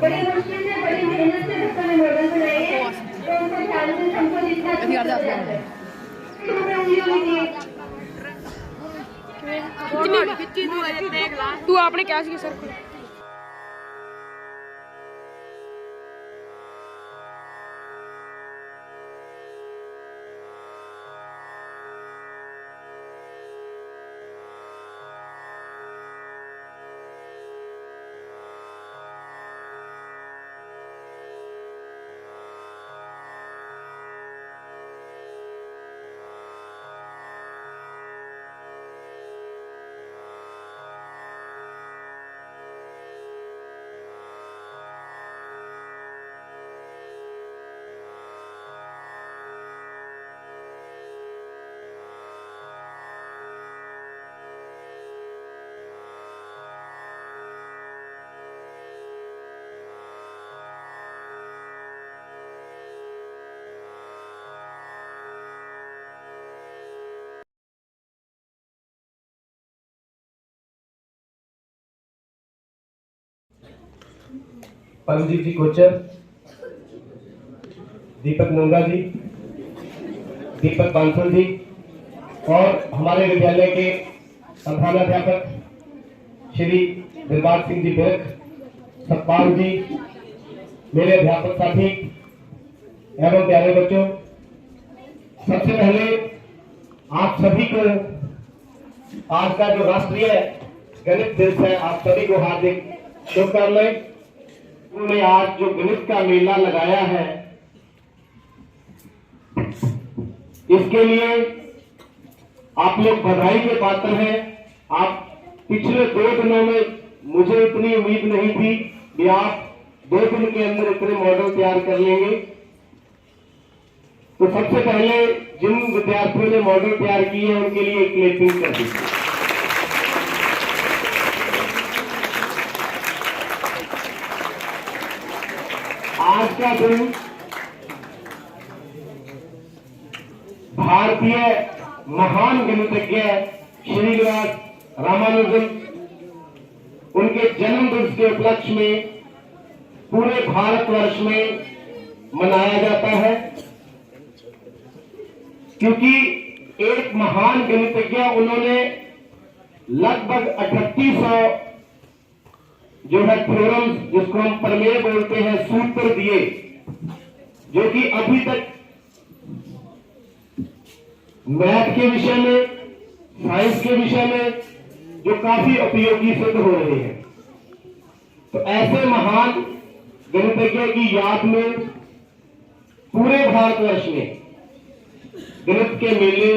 बड़ी मुश्किल से बड़ी मेहनत से बच्चों ने मॉडल बनाए हैं, तो उनको ध्यान से हमको जितना तू आपने क्या किया सर को? परमजीत जी कोचर, दीपक नोंगा जी, दीपक बांसल जी और हमारे विद्यालय के प्रधानाध्यापक श्री दिलबाग सिंह जी बिरक, सतपाल जी, मेरे अध्यापक साथी एवं प्यारे बच्चों, सबसे पहले आप सभी को आज का जो राष्ट्रीय गणित दिवस है, आप सभी को हार्दिक शुभकामनाएं। उन्होंने आज जो गणित का मेला लगाया है, इसके लिए आप लोग बधाई के पात्र हैं। आप पिछले 2 दिनों में मुझे इतनी उम्मीद नहीं थी कि आप 2 दिन के अंदर इतने मॉडल तैयार कर लेंगे। तो सबसे पहले जिन विद्यार्थियों ने मॉडल तैयार किए हैं उनके लिए एक क्लैपिंग कर दीजिए। आज का दिन भारतीय महान गणितज्ञ श्रीनिवास रामानुजन उनके जन्म दिवस के उपलक्ष्य में पूरे भारतवर्ष में मनाया जाता है, क्योंकि एक महान गणितज्ञ उन्होंने लगभग 3800 जो है थ्योरम, जिसको हम प्रमेय बोलते हैं, सूत्र दिए, जो कि अभी तक मैथ के विषय में, साइंस के विषय में जो काफी उपयोगी सिद्ध हो रहे हैं। तो ऐसे महान गणितज्ञ की याद में पूरे भारतवर्ष में गणित के मेले,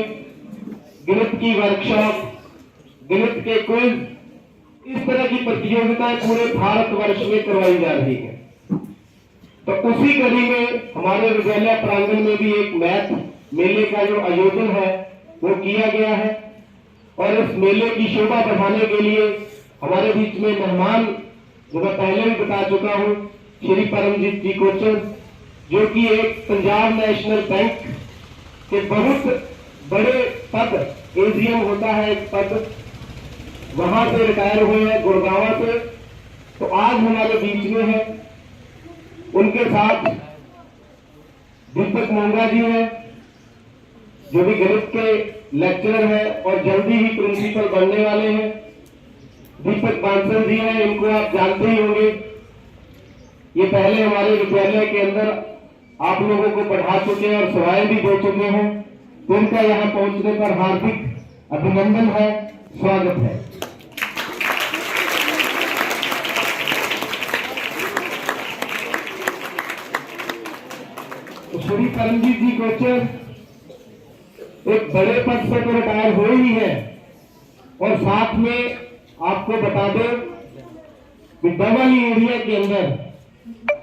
गणित की वर्कशॉप, गणित के क्विज, इस तरह की प्रतियोगिताएं पूरे भारतवर्ष में करवाई जा रही है। तो उसी कड़ी में हमारे विद्यालय प्रांगण में भी एक मैथ मेले का जो आयोजन है वो किया गया है, और इस मेले की शोभा बढ़ाने के लिए हमारे बीच में मेहमान, जो मैं पहले भी बता चुका हूं, श्री परमजीत जी कोचर, जो कि एक पंजाब नेशनल बैंक के बहुत बड़े पद, एजीएम होता है एक पद, वहां से रिटायर हुए हैं, गुड़गांव से। तो आज हमारे बीच में है। उनके साथ दीपक नोंगा जी हैं, जो भी गणित के लेक्चरर हैं और जल्दी ही प्रिंसिपल बनने वाले हैं। दीपक बांसल जी हैं, इनको आप जानते ही होंगे। ये पहले हमारे विद्यालय के अंदर आप लोगों को पढ़ा चुके हैं और सेवाएं भी दे चुके हैं। तो उनका यहाँ पहुंचने पर हार्दिक अभिनंदन है, स्वागत है। तो श्री परमजीत जी कोचर एक बड़े पद से तो रिटायर हुए ही है, और साथ में आपको बता दें कि डबल एरिया के अंदर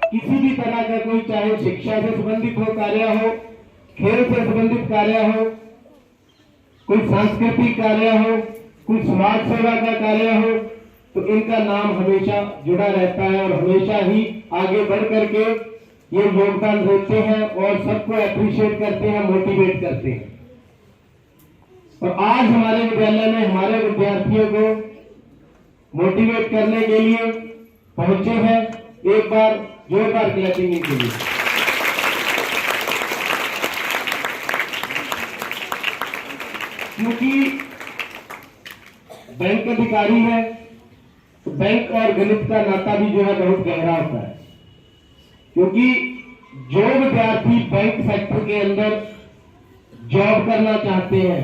किसी भी तरह का कोई, चाहे शिक्षा से संबंधित हो कार्य हो, खेल से संबंधित कार्य हो, कोई सांस्कृतिक कार्य हो, कोई समाज सेवा का कार्य हो, तो इनका नाम हमेशा जुड़ा रहता है और हमेशा ही आगे बढ़ करके ये योगदान देते हैं और सबको अप्रिशिएट करते हैं, मोटिवेट करते हैं। और आज हमारे विद्यालय में हमारे विद्यार्थियों को मोटिवेट करने के लिए पहुंचे हैं, एक बार जोरदार क्लैपिंग इनके लिए। क्योंकि बैंक अधिकारी है तो बैंक और गणित का नाता भी जो है बहुत गहरा होता है। क्योंकि जो विद्यार्थी बैंक सेक्टर के अंदर जॉब करना चाहते हैं,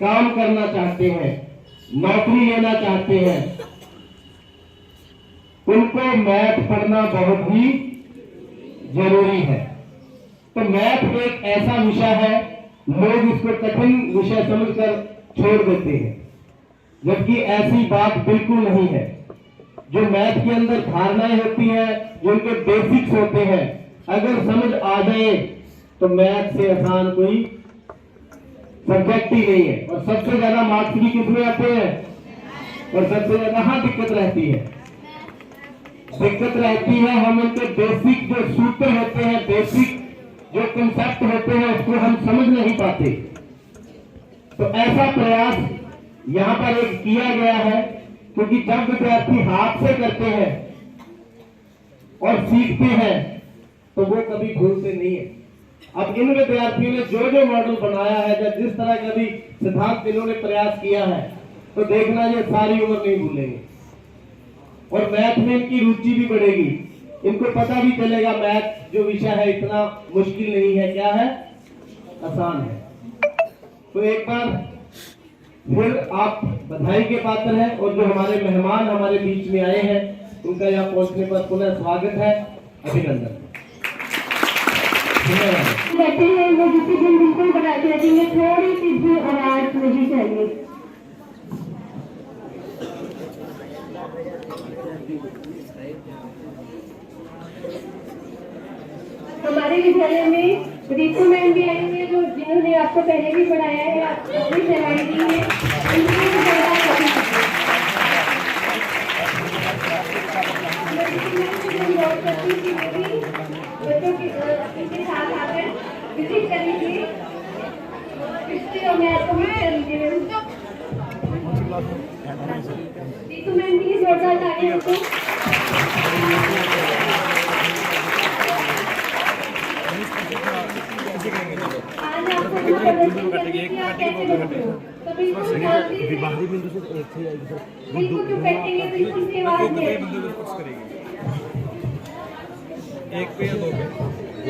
काम करना चाहते हैं, नौकरी लेना चाहते हैं, उनको मैथ पढ़ना बहुत ही जरूरी है। तो मैथ एक ऐसा विषय है, लोग इसको कठिन विषय समझकर छोड़ देते हैं, जबकि ऐसी बात बिल्कुल नहीं है। जो मैथ के अंदर धारणाएं होती हैं, जो उनके बेसिक्स होते हैं, अगर समझ आ जाए तो मैथ से आसान कोई सब्जेक्ट ही नहीं है। और सबसे ज्यादा मार्क्स भी किसमें आते हैं? और सबसे ज्यादा हाँ दिक्कत रहती है, हम उनके बेसिक जो सूत्र होते हैं, बेसिक जो कंसेप्ट होते हैं, उसको हम समझ नहीं पाते। तो ऐसा प्रयास यहाँ पर एक किया गया है, क्योंकि जब विद्यार्थी हाथ से करते हैं और सीखते हैं तो वो कभी भूलते नहीं है। अब इन विद्यार्थियों ने जो जो मॉडल बनाया है, या जिस तरह का भी सिद्धांत इन्होंने प्रयास किया है, तो देखना ये सारी उम्र नहीं भूलेंगे। और मैथ में इनकी रुचि भी बढ़ेगी, इनको पता भी चलेगा मैथ जो विषय है इतना मुश्किल नहीं है, क्या है, आसान है। तो एक बार फिर आप बधाई के पात्र हैं, और जो हमारे मेहमान हमारे बीच में आए हैं उनका यहाँ पहुंचने पर पुनः स्वागत है, अभिनंदन। कहते हैं वो डिसिप्लिन बिल्कुल बना के रखेंगे, थोड़ी सी भी आवाज नहीं चाहिए। हमारे विद्यालय में रितु मैम भी आई हुई है, जो जिन्होंने आपको पहले भी पढ़ाया है, आपको भी सेवाएं दी है, उनको भी जोरदार ताली दीजिए। बच्चों के साथ आकर विजिट कर लीजिए, हिस्ट्री और मैथ को मिस कर लीजिए। रितु मैम भी जोरदार ताली उनको। आज आपको जो प्रदर्शन करने की आप कैसे करते हो, तो बिल्कुल शांति से बिल्कुल चुप बैठेंगे, बिल्कुल से आवाज नहीं। एक पे या दो पे,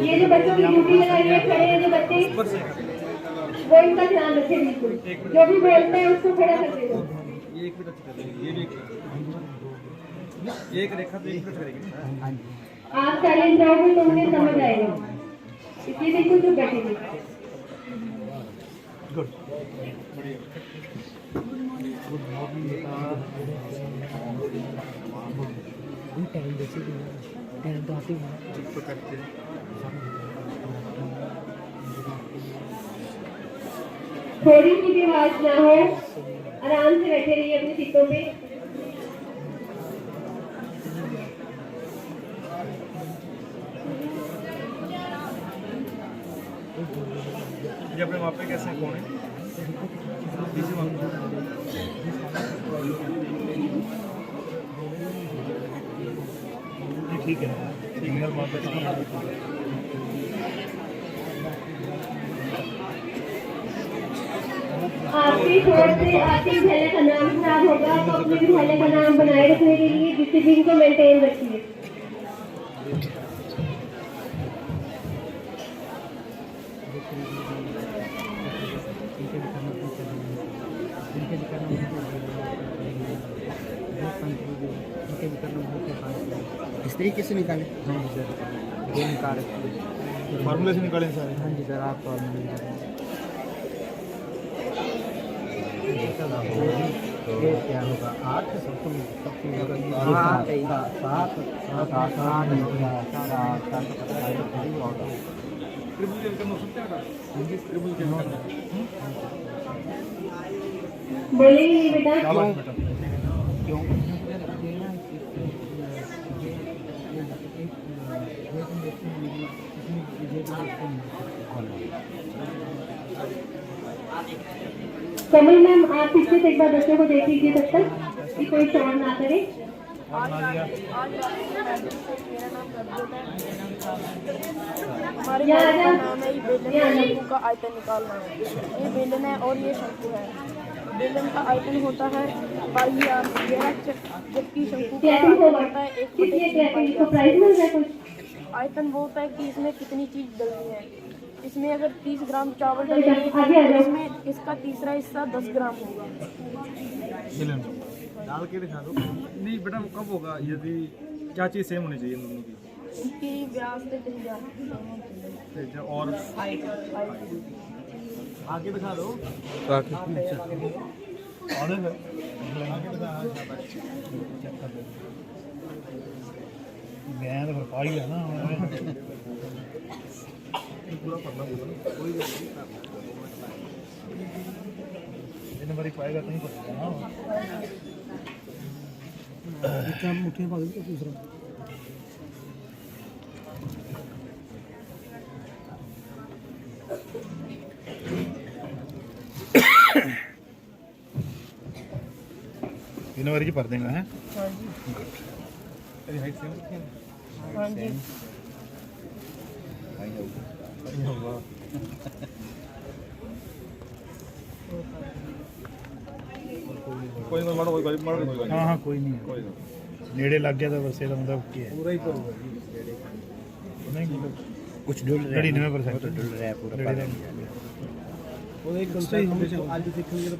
ये जो बच्चों की ड्यूटी लगाई है, खड़े हैं जो बच्चे, वो इनका ध्यान रखें, बिल्कुल जो भी बोलते हैं उसको खड़ा कर देगा। ये एक भी टच करेगी, ये भी एक रेखा पे एक टच करेगी। आप साइलेंट रहोगे तो उन्हें समझ आएगा, इसलिए बिल्कुल चुप बैठेंगे। गुड, थोड़ी सी भी आवाज ना हो, आराम से बैठे रहिए अपनी सीटों पे। ये अपने वहाँ पे कैसे कौन है? ठीक है, ठीक है, वहाँ पे आपके छोड़ से आपके विद्यालय का नाम खराब होगा, तो अपने विद्यालय का नाम बनाए रखने के लिए डिसिप्लिन को मेंटेन रखिए। इस तरीके से निकाले। हाँ जी सर, ये निकाले फार्मूले से निकालें सारे। हाँ जी सर, आप फार्मूले क्या होगा 8 बोलेंगे बेटा, क्यों कमल मैम आप पीछे से एक बार बच्चों को देख लीजिए तब तक कि कोई शोर ना करे। मेरा नाम प्रज्वल है। हमारे कॉलेज का नाम है बेलन शंकु का आयतन निकालना। ये बेलन है और ये शंकु है। बेलन का आयतन होता है पाई आर, जबकि शंकु का आयतन होता है 1/3 प्राइज मिल रहा है कुछ? आयतन वो होता है कि इसमें कितनी चीज़ डलनी है। इसमें अगर 30 ग्राम चावल आगे आ डलेंगे जाओ। तो इसमें इसका तीसरा हिस्सा 10 ग्राम होगा। डाल के दिखा दो। नहीं बेटा वो कब होगा, यदि क्या चीज़ सेम होनी चाहिए इन दोनों की? इनकी व्यास से कहीं जा और आगे दिखा दो। आगे मैं तो पाई है ना पूरा पढ़ना होगा ना, कोई नंबर पाएगा तो नहीं पड़ेगा ना। क्या मुठ्ठी पा दो दूसरा। जनवरी की पढ़ देंगे हैं। हाँ जी, तेरी हाइट सेम है? हाँ जी। कोई नहीं मारो, कोई मारो। हाँ हाँ कोई नहीं, कोई नेड़े लग गया था बस ये मतलब क्या है पूरा ही नहीं कुछ डुल रहा है 99% डुल रहा है पूरा वो एक सही हमेशा आज सीखेंगे तो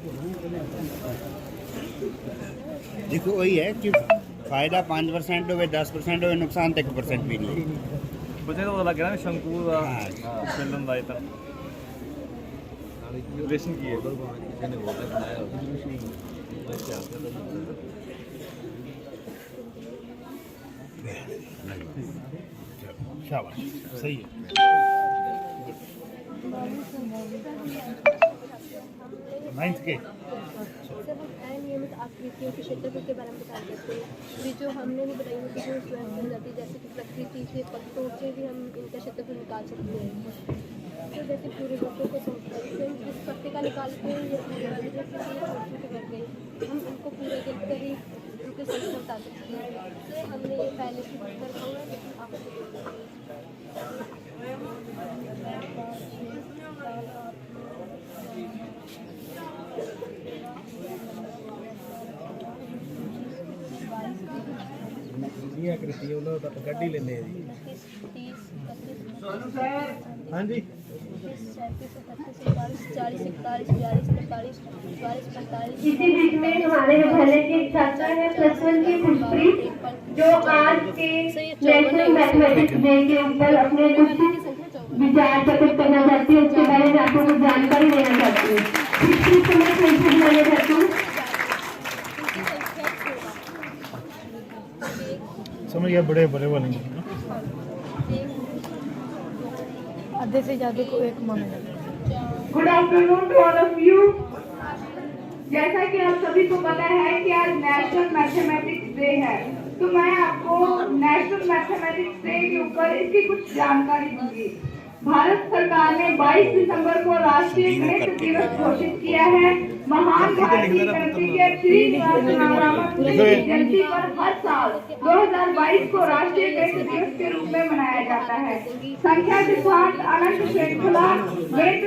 देखो वही है कि फायदा 5% हो 10% हो नुकसान तो 1% भी नहीं है। बचे तो पता लग गया ना शंकु का बेलन का आयतन रिलेशन की है। शाबाश सही है। नाइन्थ के जब हम अनियमित आकृतियों के क्षेत्रफल के बारे में बता सकते हैं, भी जो हमने भी बताई होती है स्वयं बन जाती है, जैसे कि प्रकृति से पत्तों से भी हम इनका क्षेत्रफल निकाल सकते हैं। तो जैसे पूरे वृक्षों को इस पत्ते का निकालते हैं या पूरे छोटे छोटे करके हम इनको पूरे देखकर ही उनके क्षेत्रफल बता सकते हैं। तो हमने ये पहले से कर हुआ है, लेकिन आप आकृति गड्डी लेने हाँ जी इसी बीच में हमारे विद्यालय के छात्रा है +1 की खुशप्रीत, जो आज के नेशनल मैथमेटिक्स डे के ऊपर अपने कुछ विचार प्रकट करना चाहती है। उसके बारे में आपको कुछ जानकारी देना चाहती हूँ। खुशप्रीत को मैं कैसे बुलाना चाहती हूँ। समझ गया, बड़े बड़े वाले आधे से ज़्यादा को एक माना जाता है। Good afternoon to all of you. जैसा कि आप सभी को पता है कि आज नेशनल मैथमेटिक्स डे है, तो मैं आपको नेशनल मैथमेटिक्स डे के ऊपर इसकी कुछ जानकारी दूंगी। भारत सरकार ने 22 दिसंबर को राष्ट्रीय गणित दिवस घोषित किया है। महान भारतीय गणितज्ञ श्रीनिवास रामानुजन की जयंती पर हर साल 2022 को राष्ट्रीय गणित दिवस के रूप में मनाया जाता है। संख्या सिद्धांत, अनंत श्रृंखला, गणित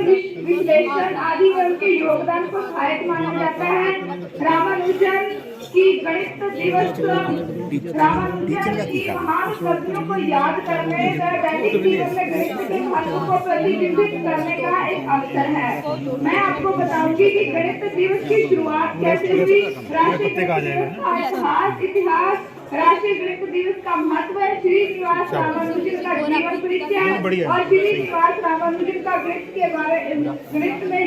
विश्लेषण आदि में उनके योगदान को सहायक माना जाता है। रामानुजन की गणित दिवस रामानुजन की महान उपलब्धियों को याद करने व दैनिक जीवन में गणित के महत्व को प्रतिबिंबित करने का एक अवसर है। मैं आपको बताऊंगी कि गणित दिवस की शुरुआत कैसे हुई, राष्ट्रीय गणित दिवस का इतिहास, राष्ट्रीय गणित दिवस का महत्व, श्रीनिवास रामानुजन का जीवन परिचय और श्रीनिवास रामानुजन का गणित में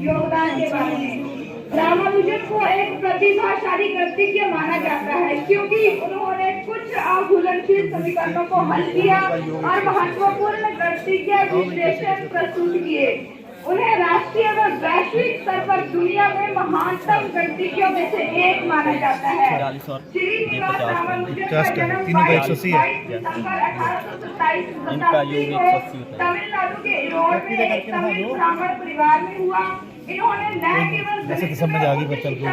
योगदान के बारे में। रामानुजन को एक प्रतिभाशाली गणितज्ञ माना जाता है क्योंकि उन्होंने कुछ अघुलनशील समीकरणों को हल किया और महत्वपूर्ण गणितीय विश्लेषण प्रस्तुत किए। उन्हें राष्ट्रीय व वैश्विक स्तर पर दुनिया में महानतम गणितज्ञों में से एक माना जाता है। श्रीनिवास रामानुजन का जन्म 22 दिसंबर 1827 को तमिलनाडु के इरोड में एक तमिल ब्राह्मण परिवार में हुआ। इन्होंने न केवल समझ आ गई बच्चा को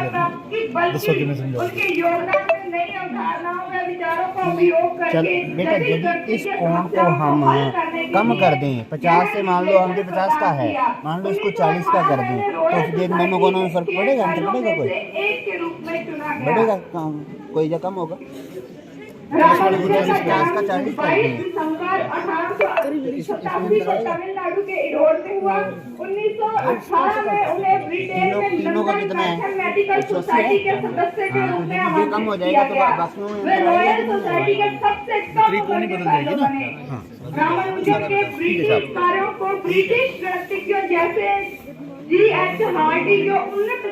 उनके योगदान नई अवधारणाओं व विचारों का उपयोग चल करके बेटा, जटिल यदि प्रकृति इस के कोण को समस्याओं हम हल करने के कम लिए कर दें, 50 से मान लो हमने 50 का है, मान लो इसको 40 का कर दें, तो उस देश में कोनों में फर्क पड़ेगा? अंतर पड़ेगा? कोई एक के रूप में चुना गया। बढ़ेगा काम, कोई या कम होगा? रामानुजन का 50 का जन्म 40 कर 22 दें। दिसंबर 1887 को तमिलनाडु के इडोर में हुआ। 1918 में उन्हें ब्रिटेन में तीनों का लंदन कितना है? मैथमेटिकल 180 सोसाइटी के है? सदस्य के हाँ, रूप में तो ये कम हो आमंत्रित जाएगा किया तो गया। बाकियों में वे अंतर रॉयल आएगा। सोसाइटी के सबसे कम उम्र के फेलो बने। रामानुजन के ब्रिटिश कार्यों को ब्रिटिश गणितज्ञों जैसे G.H. हार्डी जो उन्नत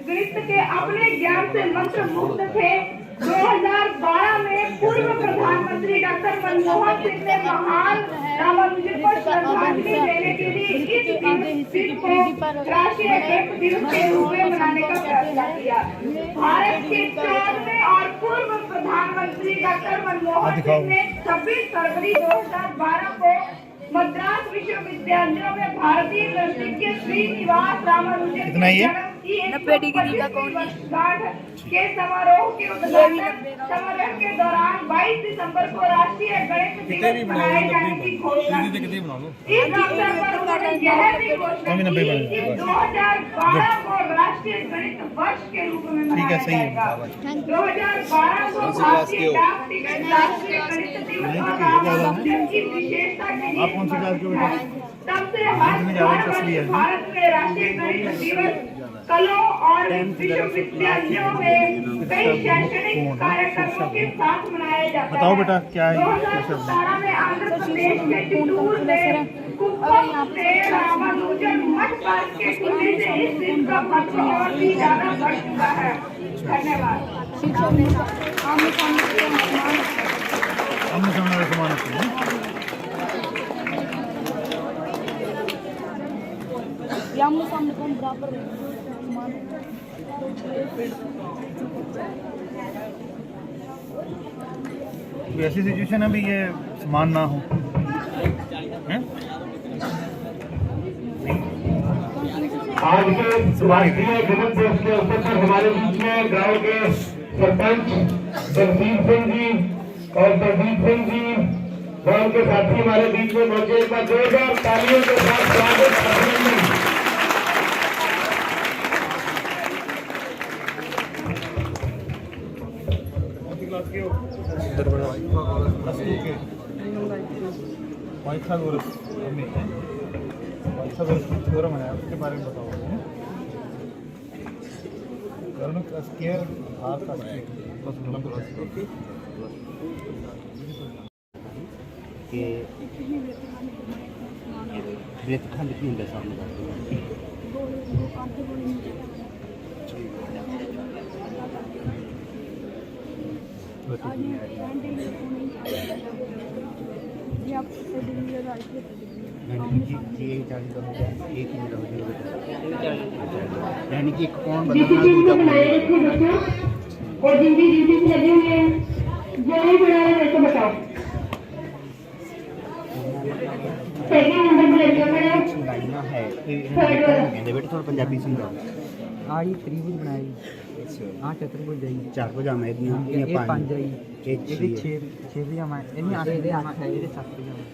गणित के अपने ज्ञान से मंत्र मुग्ध थे, 2012 में पूर्व प्रधानमंत्री डॉक्टर मनमोहन सिंह ने महान रामानुजन को श्रद्धांजलि देने के लिए इस दिन को राष्ट्रीय गणित दिवस के रूप में मनाने का फैसला किया। भारत के 14वें और पूर्व प्रधानमंत्री डॉक्टर मनमोहन सिंह ने 26 फरवरी 2012 को मद्रास विश्वविद्यालय में भारतीय गणितज्ञ श्रीनिवास रामानुजन कितना ये? 90 डिग्री का कोण के समारोह के उद्घाटन समारोह के दौरान 22 दिसंबर को राष्ट्रीय गणित दिवस मनाए जाने की घोषणा की। इस अवसर पर उन्होंने यह भी घोषणा की कि 2012 को राष्ट्रीय गणित वर्ष के रूप में मनाया जाएगा। 2012 को भारतीय डाक टिकट राष्ट्रीय गणित दिवस और रामानुजन की विशेषता के लिए आप कौन सी क्लास के हो बेटा? तब से हर भारत में राष्ट्रीय गणित दिवस कलों और विश्वविद्यालयों में कई शैक्षणिक कार्यक्रमों के साथ मनाया जाता है। बताओ बेटा क्या है? 2017 में आंध्र प्रदेश के चित्तूर में कुप्पम से रामानुजन मठ पर के खुलने से इस दिन का महत्व और भी ज्यादा बढ़ चुका है। धन्यवाद। आमने सामने समान होते हैं। आमने सामने कौन बराबर समान कोई ऐसी सिचुएशन है भी ये समान ना हो हैं? आज के राष्ट्रीय गणित दिवस के अवसर पर हमारे बीच में गांव के सरपंच जगदीप सिंह जी और प्रदीप सिंह जी व उनके साथी हमारे बीच में मौजूद का जोरदार तालियों के साथ स्वागत अभिनंदन। पाइथागोरस थ्योरम है, उसके बारे में बताओ। कर्ण का स्क्वायर r का स्क्वायर कि वृत्तखंड की दशा में जाते हैं। यानी कि कौन बनाना दूसरा और जिनकी ड्यूटी लगे हुए हैं जो नहीं बना रहे वैसे बताओ। सेकंड नंबर पर लड़कियों का नाम लाइना है कहते बेटे थोड़ा पंजाबी समझाओ। ਆ ਜੀ ਤ੍ਰਿਭੁਜ ਬਣਾਈ ਆ ਚਤੁਰਭੁਜ ਆਈ चार भुजावां ਇਹਦੀਆਂ ਇਹ ਪੰਜ ਆਈ ਇਹ ਇਹਦੇ 6 ਭੁਜਾਵਾਂ ਇਹਨੇ 8 ਇਹਦੇ 8 ਹੈ ਇਹਦੇ 7 ਭੁਜਾਵਾਂ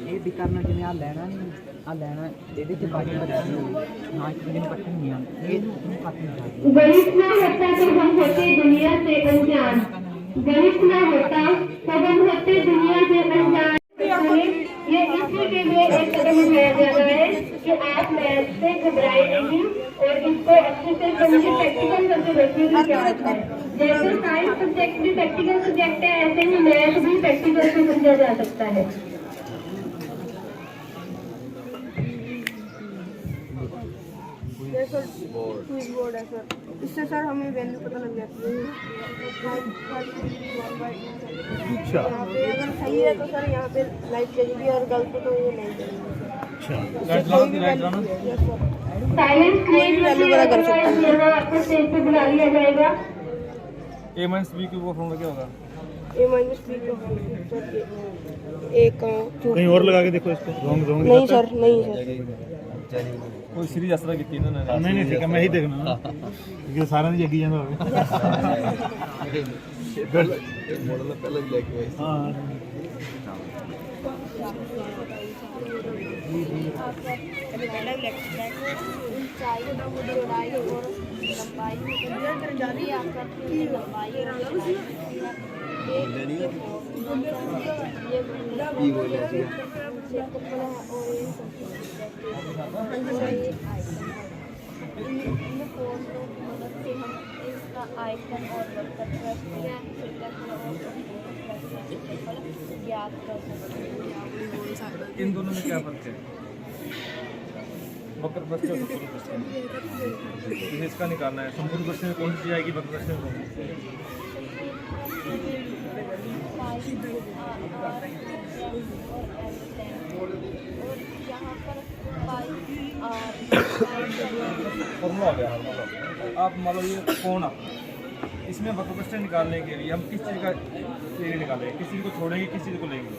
ਇਹ ਵੀ ਕਰਨਾ ਜਿਵੇਂ ਆ ਲੈਣਾ ਨਹੀਂ ਆ ਲੈਣਾ ਇਹਦੇ ਚ ਬਾਕੀ ਬੱਚੀ ਨਾ ਇੱਕ ਦਿਨ ਪੱਟੀ ਨਹੀਂ ਆ ਇਹਨੂੰ ਕੱਟ ਨਹੀਂ ਸਕਦੀ। गणित न होता तो हम होते दुनिया से अनजान। गणित न होता तो हम होते दुनिया से अनजान। ये इसी के लिए एक कदम उठाया जा रहा है कि आप मैथ से घबराए नहीं और इसको अच्छे से समझे। प्रैक्टिकल करके देखिए कि क्या होता है। जैसे साइंस सब्जेक्ट भी प्रैक्टिकल सब्जेक्ट है, ऐसे ही मैथ भी प्रैक्टिकल से समझा जा सकता है। बोर्ड है सर, इससे सर हमें वैल्यू पता लग जाती है। अच्छा यहाँ पे अगर सही है तो सर यहाँ पे लाइट चलेगी और गलत तो ये नहीं चलेगी। अच्छा कोई भी वैल्यू साइलेंस कोई भी वैल्यू पता कर सकते हैं। यहाँ आपको स्टेज पे बुला लिया जाएगा। a माइनस b क्यूब का फॉर्मूला क्या होगा? ए माइनस बी को एक कहीं और लगा के देखो इसको। रॉन्ग नहीं सर, नहीं सर। कोई सीरीज असरा की तीन नहीं ठीक है मैं ही देखना ना क्योंकि सारा नहीं जगी जाता होगा। ऊंचाई चौड़ाई और लंबाई ये आपका लंबाई इन फोटो की मदद से हम इसका आइकन और वक्र प्रश्न या ज्ञात कर सकते हैं। इन दोनों में क्या फर्क है? वक्र प्रश्न और संपूर्ण प्रश्न, इसे इसका निकालना है। संपूर्ण प्रश्न में कौन सी आएगी, वक्र प्रश्न में कौन सी? और यहाँ पर फॉर्मूला हो गया हमारा। आप मान लो ये कौन आप, इसमें वक्र प्रश्न निकालने के लिए हम किस चीज़ का एरिया निकालेंगे, किस चीज़ को छोड़ेंगे, किस चीज़ को लेंगे?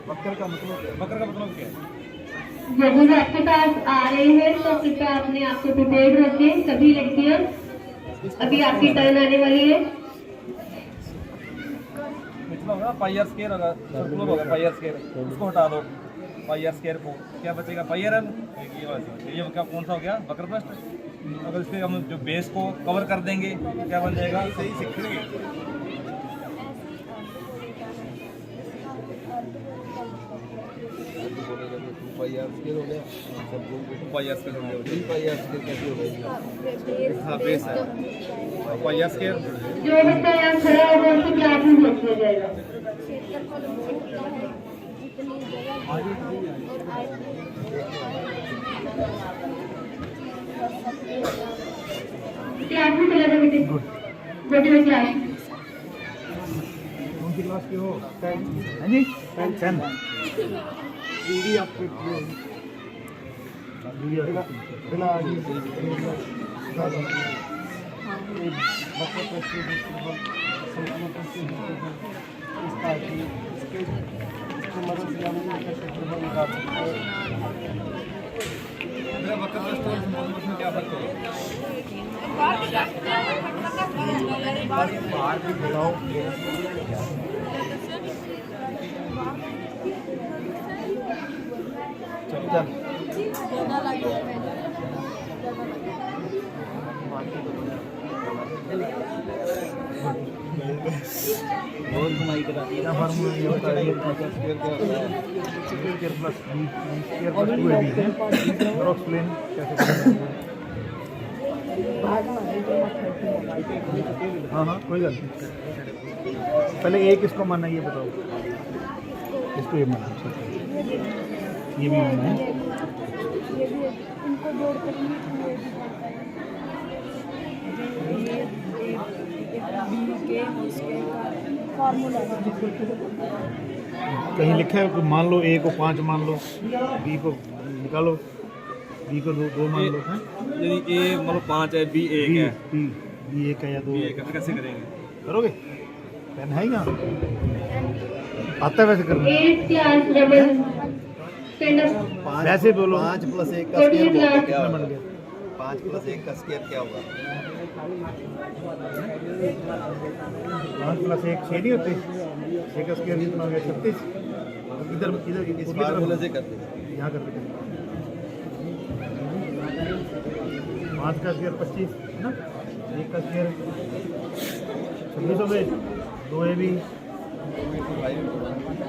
वक्र का मतलब क्या है? जब वो आपके पास आ रहे हैं तो कृपया अपने आप को प्रिपेयर्ड रखें। सभी लड़कियां, अभी आपकी टर्न आने वाली है। मिथला होगा पाई आर स्क्वायर होगा, सर्कुलर होगा पाई आर स्क्वायर, उसको हटा दो पाई आर स्क्वायर को, क्या बचेगा? पाई आर एन। ये क्या कौन सा हो गया? वक्र प्रश्न। अगर इसके हम जो बेस को कवर कर देंगे क्या बन जाएगा? सही सीखेंगे। पाई आर स्क्वायर हो गया, पाई आर स्क्वायर हो गया, पाई आर स्क्वायर कैसे हो गया? हाँ बेस है पाई आर स्क्वायर। जो बच्चा यहाँ खड़ा होगा उसको क्लास में भेज दिया जाएगा। क्लास में चला जाए बेटे, बेटे में क्लास। कौन सी क्लास के हो? 10। दीदी आपको वक्र प्रश्न और संपूर्ण प्रश्न में क्या फर्क होगा? बहुत कमाई करा दी ना। फार्मूला ये होता है square plus B square plus 2ab है। और एक्सप्लेन कैसे करेंगे? हाँ कोई गल नहीं। पहले एक इसको मानना ये बताओ, इसको ये मानना, ये भी मानना है। कहीं लिखा है कि मान लो ए को 5 मान लो, बी को निकालो, बी को 2 मान लो। यदि ए मान लो 5 है, बी 1 है, बी 1 है या 2 है, कैसे करेंगे? करोगे? पेन है यहाँ, आता है वैसे करना। 8 क्लास डबल स्टैंड अप। वैसे बोलो 5 + 1 का छोटी स्क्वायर क्लास क्या बन होगा? गया। 5 + 1 का स्क्वायर क्या होगा? 5 + 1 6 नहीं होते, 6 का स्क्वायर कितना हो गया? 36। इधर इधर इस फार्मूले से करते हैं। यहाँ कर देते 5 का स्क्वायर 25 है ना, 1 का स्क्वायर 26 हो गए, 2ab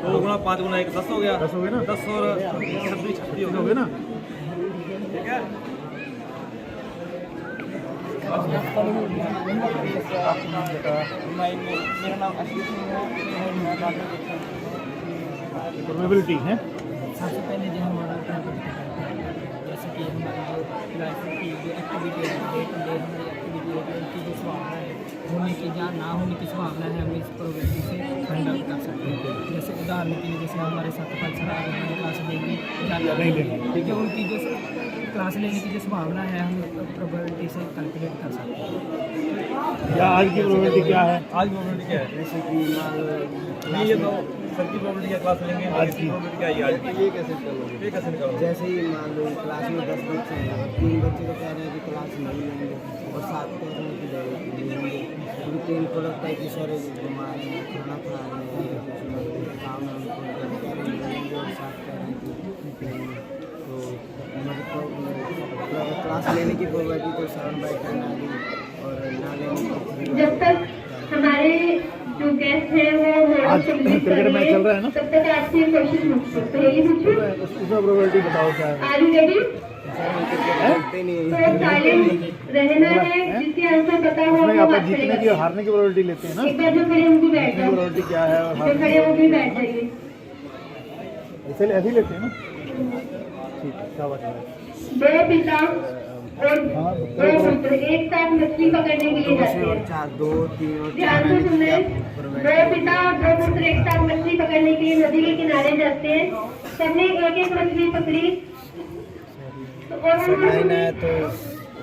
2 गुणा 5 गुणा 1 10 हो गया। 10 हो गए ना, 10 और 26 हो गए ना। ठीक है। मेरा नाम आशीष है। प्रोबेबिलिटी है। सबसे पहले जो हमारा जैसे कि हमारी जो लाइफ की जो एक्टिविटी है, डे टू डे हमारी एक्टिविटी है, उनकी जो संभावना है होने की या ना होने की संभावना है, हम इस प्रोबेबिलिटी से फाइंड आउट कर सकते हैं। जैसे उदाहरण के लिए जैसे हमारे साथ कल सर आगे हमारी क्लास लेंगे या नहीं लेंगे, ठीक है, उनकी जो क्लास लेने की जो संभावना है हम प्रोबेबिलिटी से कैलकुलेट कर सकते हैं। या आज की प्रोबेबिलिटी क्या है? आज प्रोबेबिलिटी क्या है? जैसे कि ये तो सबकी प्रोबेबिलिटी क्या क्लास लेंगे, आज की प्रोबेबिलिटी क्या है? आज की ये कैसे करोगे? ये कैसे निकालोगे? जैसे ही मान लो क्लास में 10 बच्चे हैं, 3 बच्चे तो कह रहे हैं कि क्लास नहीं लेंगे और 7 कह रहे हैं कि लेंगे। क्योंकि इनको लगता है कि सर बीमारी है, खाना खा रहे हैं, काम है उनको कह रहे हैं और साफ कर रहे हैं। तो मतलब क्लास लेने की प्रोवाइडी तो 7/10 आ गई और ना लेने की जब तक हमारे जो गेस्ट हैं वो आज क्रिकेट मैच चल रहा है ना, तब तक आपसे क्वेश्चन पहले पूछूं। उसका प्रोबेबिलिटी बताओ क्या है? Are you ready? नहीं तो साइलेंट रहना है, जिसके आंसर पता हो उसमें वो आप बात जीतने की करेगा। और हारने की प्रोबेबिलिटी लेते हैं ना, एक बार जो खड़े होंगे बैठ जीतने की जाओ, प्रोबेबिलिटी क्या है और जो हारने खड़े होंगे बैठ जाइए। ऐसे ऐसे ही लेते हैं ना। ठीक है, क्या बात है? दो पिता और दो पुत्र एक साथ मछली पकड़ने के लिए जाते हैं। 4 2 3 और ध्यान से सुन रहे हैं। दो पिता और दो पुत्र एक साथ मछली पकड़ने के लिए नदी के किनारे जाते हैं। सबने एक एक मछली पकड़ी तो और है तो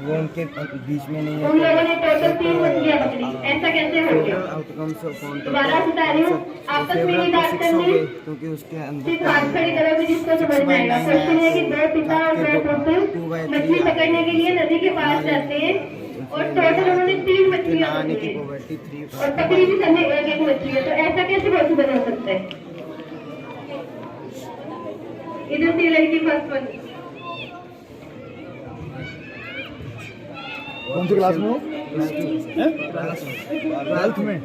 वो उनके बीच में नहीं उन लोगों ने टोटल 3 मछलियां पकड़ी। ऐसा कैसे हो गया? आउटकम्स दोबारा बता रही हूँ, आपस में नहीं बात करनी, क्योंकि उसके सिर्फ हाथ खड़ी करोगे जिसको समझ में आएगा। क्वेश्चन है कि दो पिता और दो पुत्र मछली पकड़ने के लिए नदी के पास जाते हैं और टोटल उन्होंने 3 मछलियां आने की पकड़ी प्रोबेबिलिटी 3 और पकड़ी भी सबने एक एक मछली है। तो ऐसा कैसे पॉसिबल हो सकता है? इधर से लड़की फर्स्ट वन। कौन सी क्लास में हो? 12th में।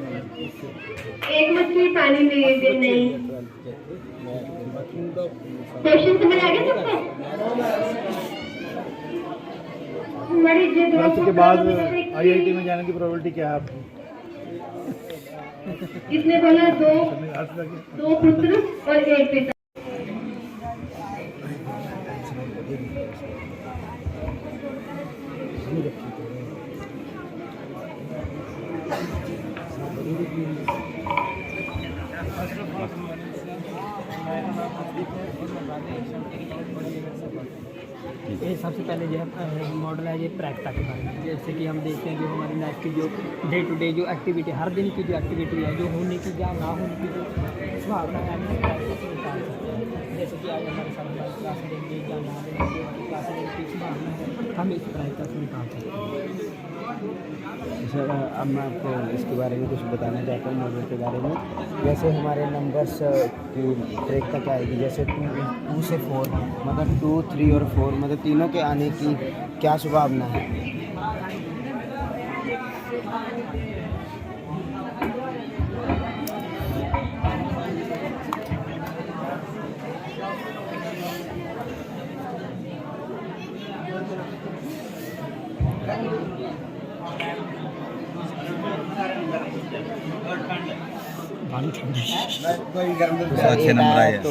एक मछली पानी में गिर गई। नहीं, क्वेश्चन समझ आ गया सबको? हमारी जो 12th के बाद IIT में जाने की प्रोबेबिलिटी क्या है आपकी? किसने बोला? दो पुत्र और एक पिता। ये सबसे पहले जो है मॉडल है ये प्रैक्टिकल के बारे में। जैसे कि हम देखते हैं जो हमारी लाइफ की जो डे टू डे जो एक्टिविटी, हर दिन की जो एक्टिविटी है, जो होने की या ना होने की जो संभावना है, हम प्रैक्टिस से निकाल सकते हैं। जैसे कि आज हमारे साथ हमारी क्लास लेंगे या ना लेंगे, क्लास लेने की संभावना है, हम इस प्रैक्टिस से निकाल सकते हैं। सर अब मैं आपको इसके बारे में कुछ बताना चाहता हूँ मॉडल के बारे में। जैसे हमारे नंबर्स की ट्रेक तक आएगी, जैसे 2 से 4 मतलब 2, 3 और 4 मतलब तीनों के आने की क्या संभावना है? अच्छे नंबर आए तो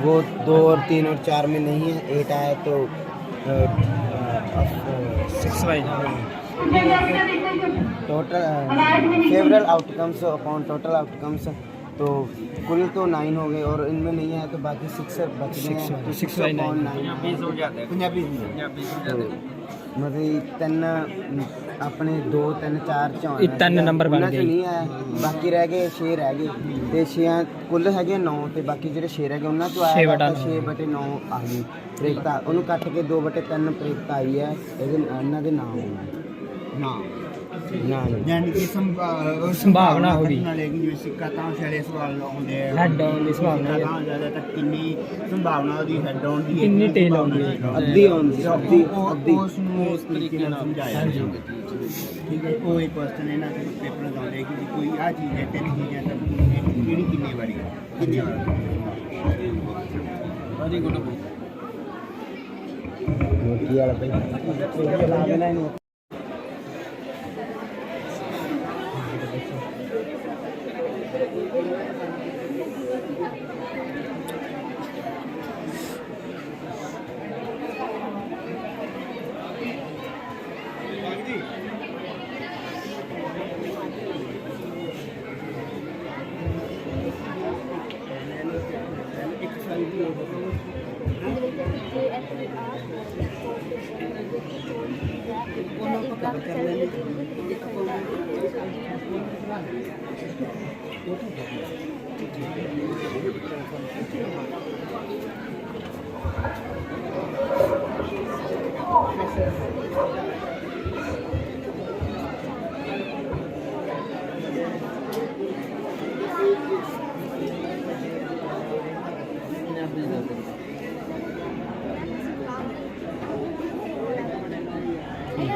वो 2 और 3 और 4 में नहीं है। 8 आया तो 6 total favourable outcomes upon total outcomes, तो कुल तो 9 हो गए और इनमें नहीं है तो बाकी 6 बच गए हैं। तो 6 अपॉन 9 20 हो जाते हैं। पंजाबी मतलब 3 अपने 2 3 4 4 3 नंबर बन गए। नहीं आया, बाकी रह गए 6 रह गए ਤੇ 6 ਕੁੱਲ ਹੈਗੇ 9 ਤੇ ਬਾਕੀ ਜਿਹੜੇ 6 ਰਹਿ ਗਏ ਉਹਨਾਂ ਤੋਂ ਆਇਆ 6/9 ਆ ਗਈ ਪ੍ਰੇਕਤਾ। ਉਹਨੂੰ ਕੱਟ ਕੇ 2/3 ਪ੍ਰੇਕਤਾ ਆਈ ਹੈ। ਇਹਦੇ ਇਹਨਾਂ ਦੇ ਨਾਮ ਹੋਣਾ ਨਾ यानी कि संभावना होगी लेकिन जो सिक्का ਤਾਂ ਛੜੇ ਸਵਾਲ ਆਉਂਦੇ ਆ हेड डाउन की संभावना है, ਤਾਂ ਜ਼ਿਆਦਾ ਤੱਕ ਕਿੰਨੀ ਸੰਭਾਵਨਾ ਉਹਦੀ ਹੈਡ ਆਉਣ ਦੀ कितनी टेल होगी। ਅੱਧੀ ਆਉਂਦੀ ਅੱਧੀ ਉਸ ਨੂੰ ਉਸ ਤਰੀਕੇ ਨਾਲ ਸਮਝਾਇਆ ਜਾਂਦਾ। ਠੀਕ ਹੈ, ਉਹ ਇੱਕ ਕੁਐਸਚਨ ਇਹਨਾਂ ਦੇ ਪੇਪਰ ਦਾ ਆਉਂਦਾ ਕਿ ਕੋਈ ਆ ਚੀਜ਼ ਹੈ 3 ਚੀਜ਼ਾਂ ਤਾਂ ਕਿਹੜੀ ਕਿੰਨੀ ਵਾਰੀ ਕਿੰਨੀ ਵਾਰ ਵੈਰੀ ਗੁੱਡ। ਰੋਟੀ ਵਾਲਾ ਭਾਈ आदरणीय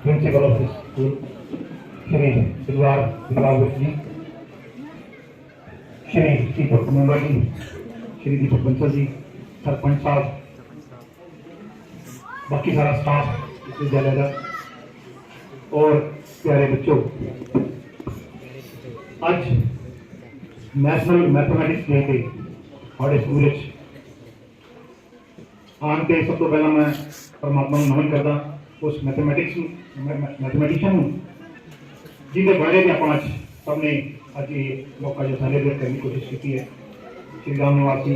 principal of school Shri Dilbag ji, Shri Deepak Mumba ji, Shri Deepak Bansal ji, sarpanch साहब, बाकी सारा स्टाफ इस विद्यालय का और प्यारे बच्चों, आज नेशनल मैथमेटिक्स डे के हमारे स्कूल आन के सब तो पहला मैं परमात्मा को नमन करता उस मैथमेटिशियन जिनके बारे में आप सबने आज ये मौका जो सेलिब्रेट करने की कोशिश की है, श्री राम निवासी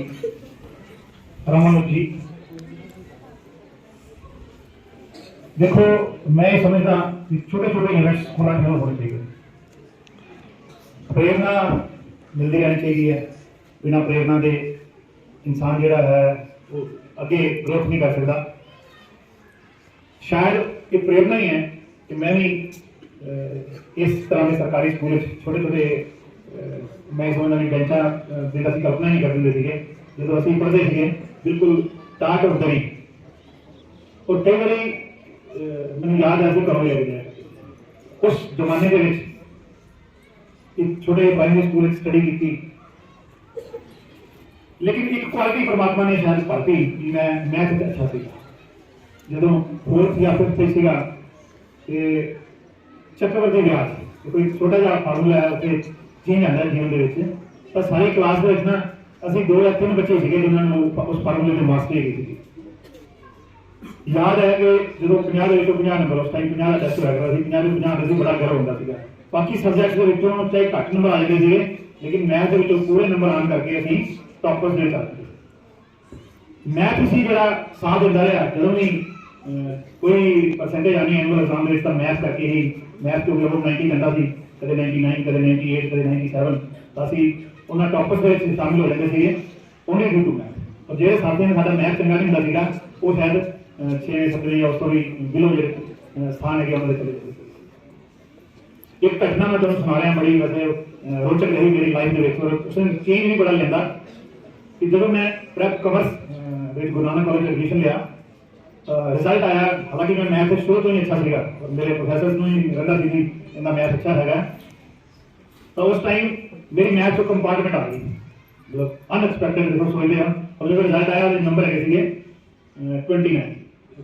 रामानुज जी। देखो, मैं ये समझता कि छोटे छोटे इवेंट्स होना क्यों होने चाहिए, प्रेरणा मिलती रहनी चाहिए। बिना प्रेरणा के इंसान जो है वो अगे ग्रोथ नहीं कर सकता। शायद ये प्रेरणा ही है कि मैं भी इस तरह के सरकारी स्कूल छोटे छोटे मैं समझना भी बेंचा की कल्पना नहीं करते थे जो असं पढ़ते थे, बिल्कुल टाट और दरी। और कई बार मैं याद है घरों ले गए उस जमाने के एक छोटे प्राइमरी स्कूल स्टडी की, लेकिन एक क्वालिटी परमात्मा ने शायद पाती कि मैं मैथ अच्छा सी जो 4th या 5th सीगा चक्रवर्ती व्यास कोई छोटा जहा फार्मूला है उत्थे चेंज आता जीवन के पर सारी क्लास के ना असं 2 या 3 बच्चे थे जिन्होंने उस फार्मूले की मास्टरी की थी। याद है कि जो 50 तो 50 नंबर उस टाइम 50 का टेस्ट होया करता 50 आते थे, बड़ा गर्व होता है। बाकी सब्जैक्ट के चाहे घट नंबर आ जाते थे, लेकिन मैथ के पूरे नंबर आने करके अभी टॉपर्स दे सकते। मैथ ही जरा साथ दिता रहा जो भी कोई परसेंटेज आनी एनुअल एग्जाम में मैथ करके ही मैथ क्योंकि वो 90 कहता सी, कदे 99 कदे 98 कदे 97 तो असी उन्होंने टॉपर्स के शामिल हो जाते थे ओनली ड्यू टू मैथ। और जो साथियों ने साडा मैथ चंगा नहीं होता वो शायद 6 7 या उस तो भी बिलो जो स्थान है उन्होंने चले जाते। एक घटना मैं तुम सुना रहा बड़ी वैसे रोचक रही मेरी लाइफ में, उसने चेंज नहीं बड़ा लेंदा कि जब मैं prep commerce Guru Nanak college admission लिया, रिजल्ट आया, हालांकि मैं मैथ शुरू तो ही अच्छा सीगा और मेरे प्रोफेसर ही रहा सी इतना मैथ अच्छा है, तो उस टाइम मेरी मैथ को कंपार्टमेंट आ गई, मतलब अनएक्सपेक्टेड देखो सोचते हैं। और जब रिजल्ट आया नंबर है 29,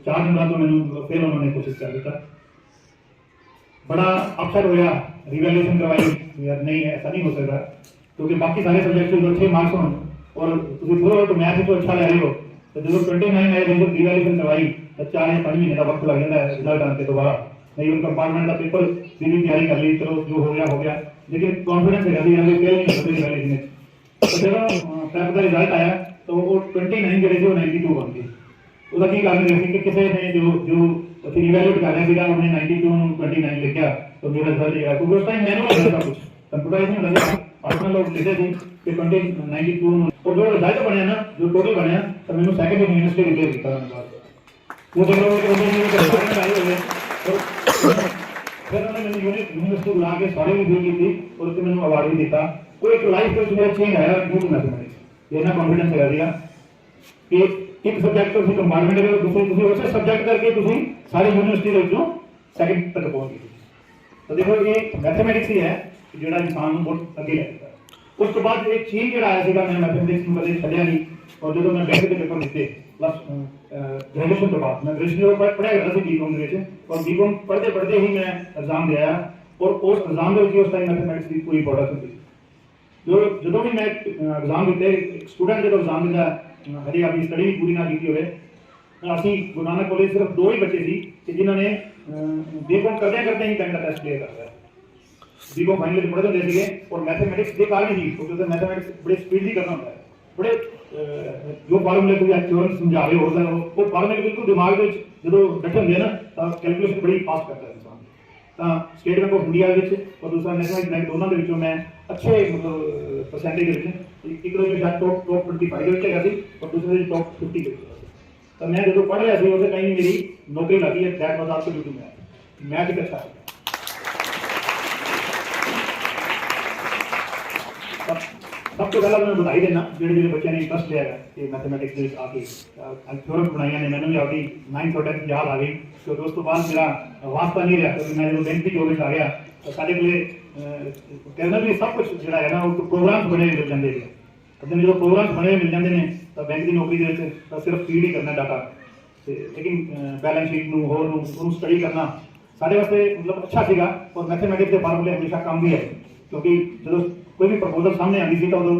4 नंबर तो मैंने फिर उन्होंने कोशिश कर दिया, बड़ा अपसेट होया, रिवैल्यूएशन करवाई यार नहीं ऐसा नहीं हो सकता क्योंकि बाकी सारे सब्जेक्ट में 6 मार्क्स हो और तुम तो मैथ तो अच्छा ले रहे हो, तो जो 29 आए जो रिवैल्यूएशन करवाई तो 4 या 5 महीने का वक्त लग जाता है रिजल्ट आने के दोबारा। नहीं उन कंपार्टमेंट का पेपर भी तैयारी कर ली, चलो जो हो गया, लेकिन कॉन्फिडेंस है फेल नहीं होते रिवैल्यूएशन। तो जब प्रैप का रिजल्ट आया तो वो 29 जो 92 बन गए। उसका की कारण है कि किसी ने जो रिवैल्यूएट कर रहा था उन्होंने 92 29 लिखा तो मेरा रिजल्ट आया, क्योंकि उस टाइम मैनुअल होता कुछ कंप्यूटराइज नहीं होता, अपना लोग लिखते थे कि 92 और जो रिजल्ट बनया ना जो टोटल बनया तो मैंने सेकंड यूनिवर्सिटी डिक्लेयर किया वो फिर उन्होंने मैंने यूनिवर्सिटी बुला के सारे रिव्यू की थी और उससे मैंने अवार्ड भी दिता। कोई एक लाइफ में मेरा चेंज आया ड्यू टू मैथमेटिक्स। इतना कॉन्फिडेंस लगा दिया कि एक सब्जेक्ट तो कंपार्टमेंट है दूसरे उसे सब्जेक्ट करके सारी यूनिवर्सिटी के सेकंड तक पहुंच गए। तो देखो ये मैथमेटिक्स ही है जो इंसान को बहुत अगे लेता है। उसके बाद एक चीज जो आया मैं मैथमेटिक्स में कभी छड़िया नहीं और जो मैं बैंक के पेपर दिते प्लस ग्रेजुएशन के बाद मैं ग्रेजुएशन पढ़ाया करता सी बीकॉम और बीकॉम पढ़ते पढ़ते ही मैं एग्जाम दिया और उस एग्जाम के उस टाइम मैथमेटिक्स की पूरी इंपॉर्टेंस होती जो भी मैं एग्जाम दिते स्टूडेंट जो एग्जाम दिता हजे अपनी स्टडी भी पूरी ना की हो असी गुरु नानक कॉलेज सिर्फ 2 ही बच्चे थे जिन्होंने बीकॉम करते ही बैंक का टेस्ट क्लियर कर दिया। बीकॉम फाइनल पढ़ते होते थे और मैथमेटिक्स के कारण ही क्योंकि मैथमेटिक्स बड़े स्पीडली करना होता है, बड़े जो फार्मूले को थ्योरम समझा रहे होता है वो फार्मूले बिल्कुल दिमाग में जो बैठे होंगे ना तो कैलकुलेशन बड़ी फास्ट करता है इंसान। तो स्टेट बैंक ऑफ इंडिया और दूसरा नेशनल बैंक दोनों के मैं अच्छे मतलब परसेंटेज एक टॉप 25 है और दूसरे टॉप 50 तो मैं जो पढ़ रहा था उसे कहीं मेरी नौकरी लगी है that was also due to math एक अच्छा है। ਸਭ ਤੋਂ ਪਹਿਲਾਂ ਮੈਂ ਵਧਾਈ ਦੇਣਾ ਜਿਹੜੇ ਬੱਚਿਆਂ ਨੇ ਇੰਟਰਸਟ ਲਿਆ ਹੈ ਕਿ ਮੈਥਮੈਟਿਕਸ ਦੇ ਵਿੱਚ ਆ ਕੇ ਥਿਓਰਮ ਬਣਾਈਆਂ ਨੇ। ਮੈਨੂੰ ਵੀ ਆਪਣੀ 9th ਔਰ 10th ਯਾਦ ਆ ਗਈ ਕਿ ਉਸ ਤੋਂ ਬਾਅਦ ਮੇਰਾ ਵਾਸਤਾ ਨਹੀਂ ਰਿਹਾ ਕਿਉਂਕਿ ਮੈਂ ਜਦੋਂ ਬੈਂਕ ਦੀ ਜੋਬ ਵਿੱਚ ਆ ਗਿਆ ਤਾਂ ਸਾਡੇ ਕੋਲੇ ਕਹਿੰਦਾ ਵੀ ਸਭ ਕੁਝ ਜਿਹੜਾ ਹੈ ਨਾ ਉਹ ਪ੍ਰੋਗਰਾਮ ਬਣੇ ਮਿਲ ਜਾਂਦੇ ਨੇ। ਅਤੇ ਜਦੋਂ ਪ੍ਰੋਗਰਾਮ ਬਣੇ ਮਿਲ ਜਾਂਦੇ ਨੇ ਤਾਂ ਬੈਂਕ ਦੀ ਨੌਕਰੀ ਦੇ ਵਿੱਚ ਤਾਂ ਸਿਰਫ ਫੀਡ ਹੀ ਕਰਨਾ ਡਾਟਾ ਤੇ ਲੇਕਿਨ ਬੈਲੈਂਸ ਸ਼ੀਟ ਨੂੰ ਹੋਰ ਨੂੰ ਉਹਨੂੰ ਸਟੱਡੀ ਕਰਨਾ ਸਾਡੇ ਵਾਸਤੇ ਮਤਲਬ ਅੱਛਾ ਸੀਗਾ। ਔਰ ਮੈਥਮੈਟਿਕਸ ਦੇ ਫਾਰਮੂਲੇ ਹਮੇਸ਼ਾ ਕੰਮ ਵੀ ਹੈ ਕਿਉਂਕਿ ਜਦੋਂ ਕੋਈ ਵੀ ਪ੍ਰਪੋਜ਼ਲ ਸਾਹਮਣੇ ਆਉਂਦੀ ਸੀ ਤਾਂ ਉਦੋਂ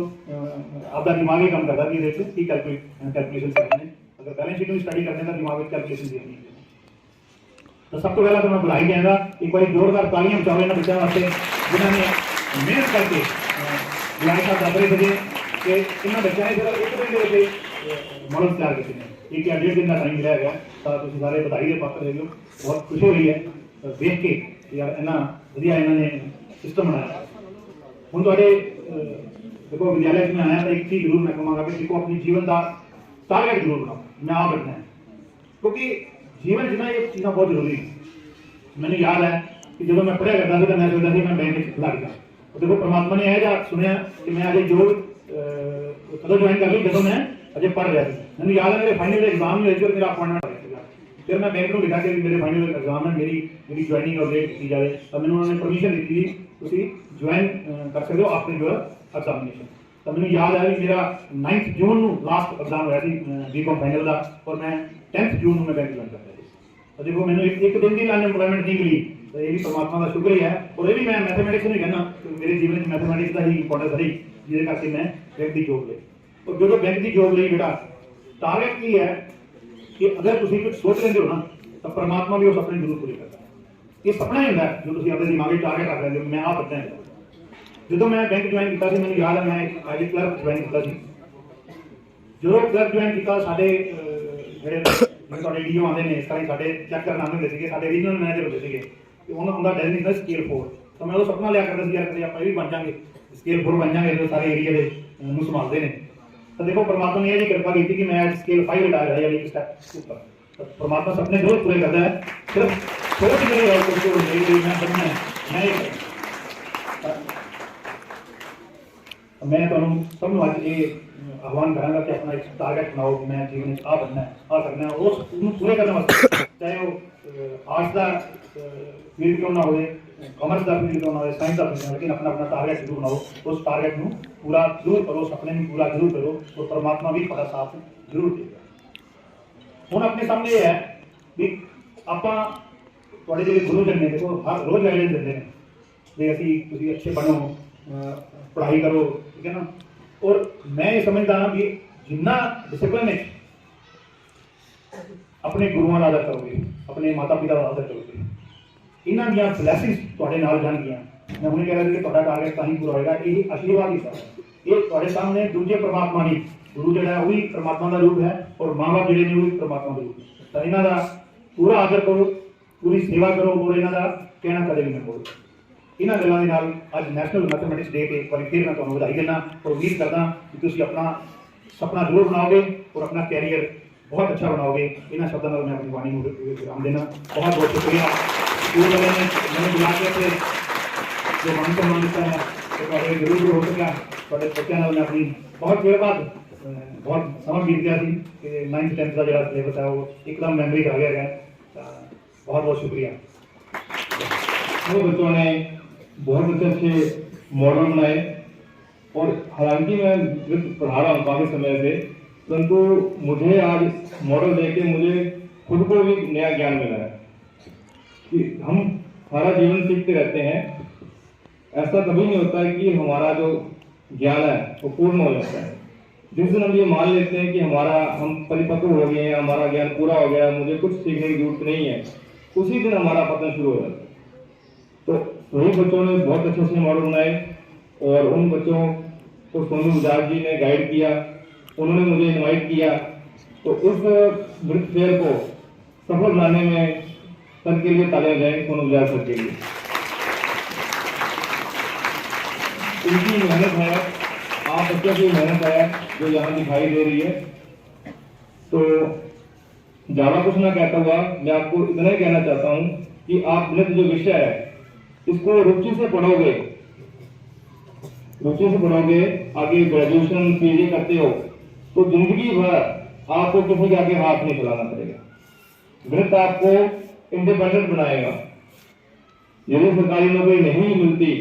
ਆਪਦਾ ਦਿਮਾਗ ਹੀ ਕੰਮ ਕਰਦਾ ਕਿ ਇਹਦੇ ਵਿੱਚ ਕੀ ਕੈਲਕੂਲੇਸ਼ਨ ਕਰਨੀ ਹੈ। ਅਗਰ ਬੈਲੈਂਸ ਸ਼ੀਟ ਨੂੰ ਸਟੱਡੀ ਕਰਦੇ ਤਾਂ ਦਿਮਾਗ ਵਿੱਚ ਕੈਲਕੂਲੇਸ਼ਨ ਦੇਖਣੀ ਹੈ। ਤਾਂ ਸਭ ਤੋਂ ਪਹਿਲਾਂ ਤਾਂ ਮੈਂ ਬੁਲਾਈ ਜਾਏਗਾ ਇੱਕ ਵਾਰੀ ਜ਼ੋਰਦਾਰ ਤਾਲੀਆਂ ਬਚਾਓ ਇਹਨਾਂ ਬੱਚਿਆਂ ਵਾਸਤੇ ਜਿਨ੍ਹਾਂ ਨੇ ਮਿਹਨਤ ਕਰਕੇ ਬੁਲਾਈ ਸਾਹਿਬ ਦੱਸ ਰਹੇ ਸੀਗੇ ਕਿ ਇਹਨਾਂ ਬੱਚਿਆਂ ਨੇ ਸਿਰਫ ਇੱਕ ਦਿਨ ਦੇ ਵਿੱਚ ਮਾਡਲ ਤਿਆਰ ਕੀਤੇ ਨੇ। ਇੱਕ ਜਾਂ ਡੇਢ ਦਿਨ ਦਾ ਟਾਈਮ ਮਿਲਿਆ ਹੈਗਾ ਤਾਂ ਤੁਸੀਂ ਸਾਰੇ ਵਧਾਈ ਦੇ ਪਾਤਰ ਹੈਗੇ ਹੋ। ਬਹੁਤ ਖੁਸ਼ੀ ਹੋਈ ਹੈ ਦੇਖ ਕੇ ਯਾਰ ਇੰਨਾ ਵਧੀਆ ਇਹਨਾਂ ਨੇ ਸਿਸਟਮ ਬਣਾਇਆ। ਹੁਣ ਤੁਹਾਡੇ देखो विद्यालय में आया था एक चीज जरूर मैं कहूँगा कि देखो अपने जीवन का टारगेट जरूर बनाओ। मैं आप रखना है क्योंकि जीवन जितना ये चीज़ा बहुत जरूरी है। मैंने याद है कि जब मैं पढ़िया करता था तो मैं सोचता था मैं बैंक लग गया और देखो परमात्मा ने यह सुनिया कि मैं अजय जो कदों ज्वाइन कर ली जब मैं अजय पढ़ रहा था। मैंने याद है मेरे फाइनल एग्जाम में मेरा अपॉइंटमेंट फिर मैं बैंक को लिखा कि मेरे फाइनल एग्जाम है मेरी ज्वाइनिंग और डेट की जाए तो मैंने उन्होंने परमिशन दी थी तुम ज्वाइन कर सकते हो आपने जो है एग्जामिनेशन। तो मैंने याद है कि मेरा 9th जून लास्ट एग्जाम होया सी बीकॉम फाइनल का और मैं 10th जून मैं बैंक ज्वाइन करता था। तो देखो मैंने एक दिन की अनएम्प्लॉयमेंट नहीं मिली तो ये भी परमात्मा का शुक्र ही है। और ये भी मैं मैथमेटिक्स नहीं कहना मेरे जीवन में मैथमेटिक्स का ही इंपॉर्टेंस रही जिसे करके मैं बैंक की जॉब ली। और जो बैंक की जॉब ली बेटा टारगेट की है कि अगर तुम कुछ सोच लेते हो ना तो परमात्मा भी उस सपने जरूर पूरे करता है। ये सपना ही होता है जो तुम अपने दिमाग में टारगेट रख लेते हो मैं आप बनना है। जो मैं बैंक ज्वाइन किया मैंने याद है मैं आई क्लर्क ज्वाइन किया जो क्लर्क ज्वाइन किया साढ़े डी आते हैं इस तरह साढ़े चेक करना आते थे रीजनल मैनेजर होते थे उन्होंने डेजिग्नेशन था स्केल 4। तो मैं वो सपना लिया करता यार आप भी बन जाएंगे स्केल 4 बन जाएंगे जो सारे एरिया के संभालते हैं। तो देखो परमात्मा ने यह कृपा की थी कि मैं स्केल 5 रिटायर है एक स्टेप ऊपर। तो परमात्मा सपने जरूर पूरे करता है सिर्फ सोच के लिए मैं बनना है मैं तो सब अज ये आह्वान करांगा कि अपना एक टारगेट बनाओ मैं जीवन आ बनना है आ सकना है उस पूरे करने वास्ते चाहे वो आर्ट्स का फील्ड क्यों ना हो कॉमर्स का फील्ड क्यों ना हो साइंस का फील्ड लेकिन अपना अपना टारगेट जरूर बनाओ उस टारगेट में पूरा जरूर करो सपने में पूरा जरूर करो तो परमात्मा भी थोड़ा साथ जरूर देगा। हम अपने सामने ये है भी ਆਪਾਂ ਤੁਹਾਡੇ ਜਿਹੜੇ ਗੁਰੂ ਜਨ ਨੇ ਦੇਖੋ ਹਰ ਰੋਜ਼ ਗਾਈਡੈਂਸ ਦਿੰਦੇ ਨੇ ਵੀ ਅਸੀਂ ਤੁਸੀਂ ਅੱਛੇ ਬਣੋ ਪੜ੍ਹਾਈ ਕਰੋ ਠੀਕ ਹੈ ਨਾ। ਔਰ ਮੈਂ ਇਹ ਸਮਝਦਾ ਹਾਂ ਵੀ ਜਿੰਨਾ ਡਿਸਪਲਿਨ ਹੈ ਆਪਣੇ ਗੁਰੂਆਂ ਦਾ ਆਦਰ ਕਰੋਗੇ ਆਪਣੇ ਮਾਤਾ ਪਿਤਾ ਦਾ ਆਦਰ ਕਰੋਗੇ ਇਹਨਾਂ ਦੀਆਂ ਬਲੈਸਿੰਗਸ ਤੁਹਾਡੇ ਨਾਲ ਜਾਣਗੀਆਂ। ਮੈਂ ਹੁਣੇ ਕਹਿ ਰਿਹਾ ਸੀ ਕਿ ਤੁਹਾਡਾ ਟਾਰਗੇਟ ਤਾਂ ਹੀ ਪੂਰਾ ਹੋਏਗਾ ਇਹ ਆਸ਼ੀਰਵਾਦ ਹੀ ਸਭ ਇਹ ਤੁਹਾਡੇ ਸਾਹਮਣੇ ਦੂਜੇ ਪ੍ਰਮਾਤਮਾ ਨਹੀਂ ਗੁਰੂ ਜਿਹੜਾ ਹੈ ਉਹ ਵੀ ਪ੍ਰਮਾਤਮਾ ਦਾ ਰੂਪ ਹੈ ਔਰ ਮਾਂ-ਬਾਪ ਜਿਹੜੇ ਨੇ ਉਹ ਵੀ ਪ੍ਰਮਾਤਮਾ ਦਾ ਰੂਪ ਹੈ। ਤਾਂ ਇਹਨਾਂ ਦਾ पूरा आदर करो पूरी सेवा करो और इन्हों का कहना कदे भी ना बोलो। इन्होंने गलों के नाल अज नैशनल मैथमैटिक्स डे के एक बार फिर मैं तुम्हें बधाई देना और उम्मीद करदा कि तुम अपना सपना जरूर बनाओगे और अपना कैरियर बहुत अच्छा बनाओगे। इन्होंने शब्दों में मैं अपनी वाणी को विराम देना। बहुत बहुत शुक्रिया स्कूल वाले ने मैंने बुला के अपने जो मान सम्मान दिता है तो जरूर हो सका थोड़े बच्चों ने अपनी बहुत देर बाद बहुत समय बीत गया थी कि 9th 10th का जो सिलेबस है वो एकदम मेमोरी आ गया है। बहुत बहुत शुक्रिया। वो बच्चों ने बहुत अच्छे मॉडल बनाए और हालांकि मैं पढ़ा रहा हूँ काफ़ी समय से परंतु मुझे आज मॉडल देख के मुझे खुद को भी नया ज्ञान मिला है कि हम सारा जीवन सीखते रहते हैं। ऐसा कभी नहीं होता है कि हमारा जो ज्ञान है वो पूर्ण हो जाता है। जिस दिन हम ये मान लेते हैं कि हम परिपक्व हो गए हैं हमारा ज्ञान पूरा हो गया मुझे कुछ सीखने की जरूरत नहीं है उसी दिन हमारा पतन शुरू हो जाता है। तो वही बच्चों ने बहुत अच्छे अच्छे मॉडल बनाए और उन बच्चों को सोनू बजाज जी ने गाइड किया उन्होंने मुझे इनवाइट किया। तो इस नृत्य फेयर को सफल बनाने में सर के लिए तालियां जाए सोनू बजाज सर के लिए। उनकी मेहनत है आप बच्चों की मेहनत है जो यहाँ दिखाई दे रही है। तो ज़्यादा कुछ ना कहता हुआ मैं आपको इतना ही कहना चाहता हूँ कि आप नृत्य जो विषय है इसको रुचि से पढ़ोगे रुचि से पढ़ोगे, आगे ग्रेजुएशन पीजी करते हो तो जिंदगी भर आपको किसी के आगे हाथ नहीं फैलाना पड़ेगा। गणित आपको इंडिपेंडेंट बनाएगा। यदि सरकारी नौकरी नहीं मिलती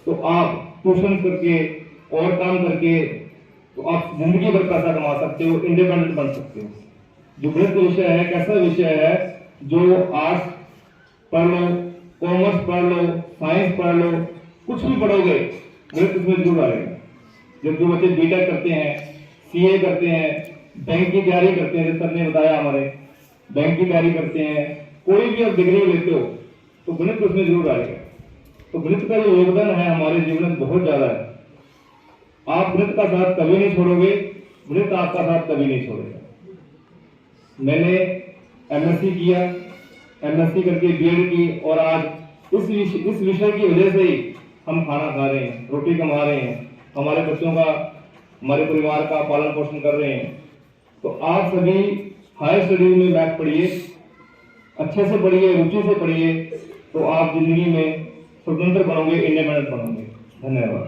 तो आप ट्यूशन करके और काम करके तो आप जिंदगी भर पैसा कमा सकते हो, इंडिपेंडेंट बन सकते हो। जो गणित विषय है कैसा विषय है, जो आर्ट्स पढ़ लो, कॉमर्स पढ़ लो, साइंस पढ़ लो, कुछ भी पढ़ोगे गणित उसमें जरूर आएगा। जब जो बच्चे बीटेक करते हैं, सीए करते हैं, बैंक की तैयारी करते हैं, जैसे सर ने बताया हमारे बैंक की तैयारी करते हैं, कोई भी आप डिग्री लेते हो तो गणित उसमें जरूर आएगा। तो गणित का जो योगदान है हमारे जीवन में बहुत ज्यादा है। आप गणित का साथ कभी नहीं छोड़ोगे, गणित आपका साथ कभी नहीं छोड़ेगा। मैंने एमएससी किया, एमएससी करके बीएड की और आज इस विषय की वजह से ही हम खाना खा रहे हैं, रोटी कमा रहे हैं, हमारे बच्चों का, हमारे परिवार का पालन पोषण कर रहे हैं। तो आप सभी हायर स्टडीज में मैथ पढ़िए, अच्छे से पढ़िए, रुचि से पढ़िए, तो आप जिंदगी में स्वतंत्र बनोगे, इंडिपेंडेंट बनोगे। धन्यवाद।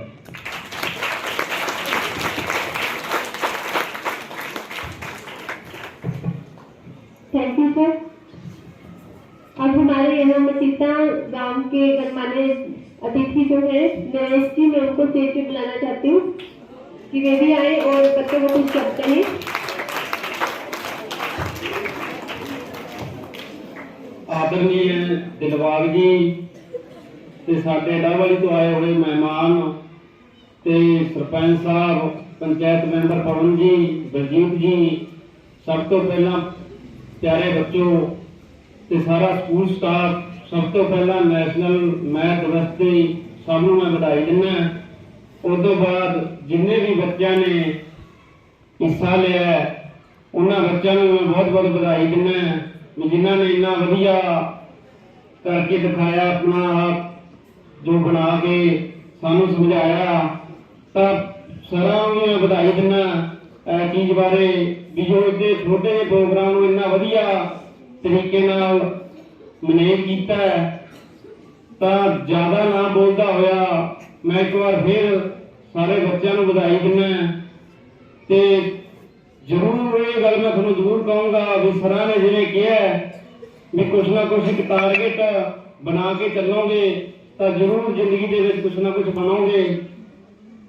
Thank you sir. अब हमारे यहाँ मसीता गांव के गणमान्य अतिथि जो है, मैं उनको स्टेज पे बुलाना चाहती हूँ कि वे भी आए और बच्चों को कुछ शब्द कहें। आदरणीय दिलबाग जी ते साडे डावाली तो आए हुए मेहमान ते सरपंच साहब, पंचायत मैंबर पवन जी, बलजीत जी, सब तो पहला प्यारे बच्चों ते सारा स्कूल स्टाफ, सब तो पहला नैशनल मैथ दिवस की सबनों मैं बधाई दिना। उस तो बाद जिन्ने भी बच्चों ने हिस्सा लिया उन्होंने बच्चों को मैं बहुत बहुत बधाई दिना जिन्होंने इन्ना वधिया करके दिखाया, अपना आप जो बना के सानू समझाया। तब सरां नूं मैं बधाई दिना चीज बारे भी जो इतने छोटे प्रोग्राम इन्ना वधिया तरीके नाल मैनेज किया है। तो ज्यादा ना बोलता होया मैं एक बार फिर सारे बच्चों को बधाई दिना ते जरूर ये गल मैं तुहानूं जरूर कहूँगा भी सरां ने जिवें किया भी कुछ ना कुछ एक टारगेट बना के चलोगे तो जरूर जिंदगी दे विच कुछ ना कुछ बनोगे।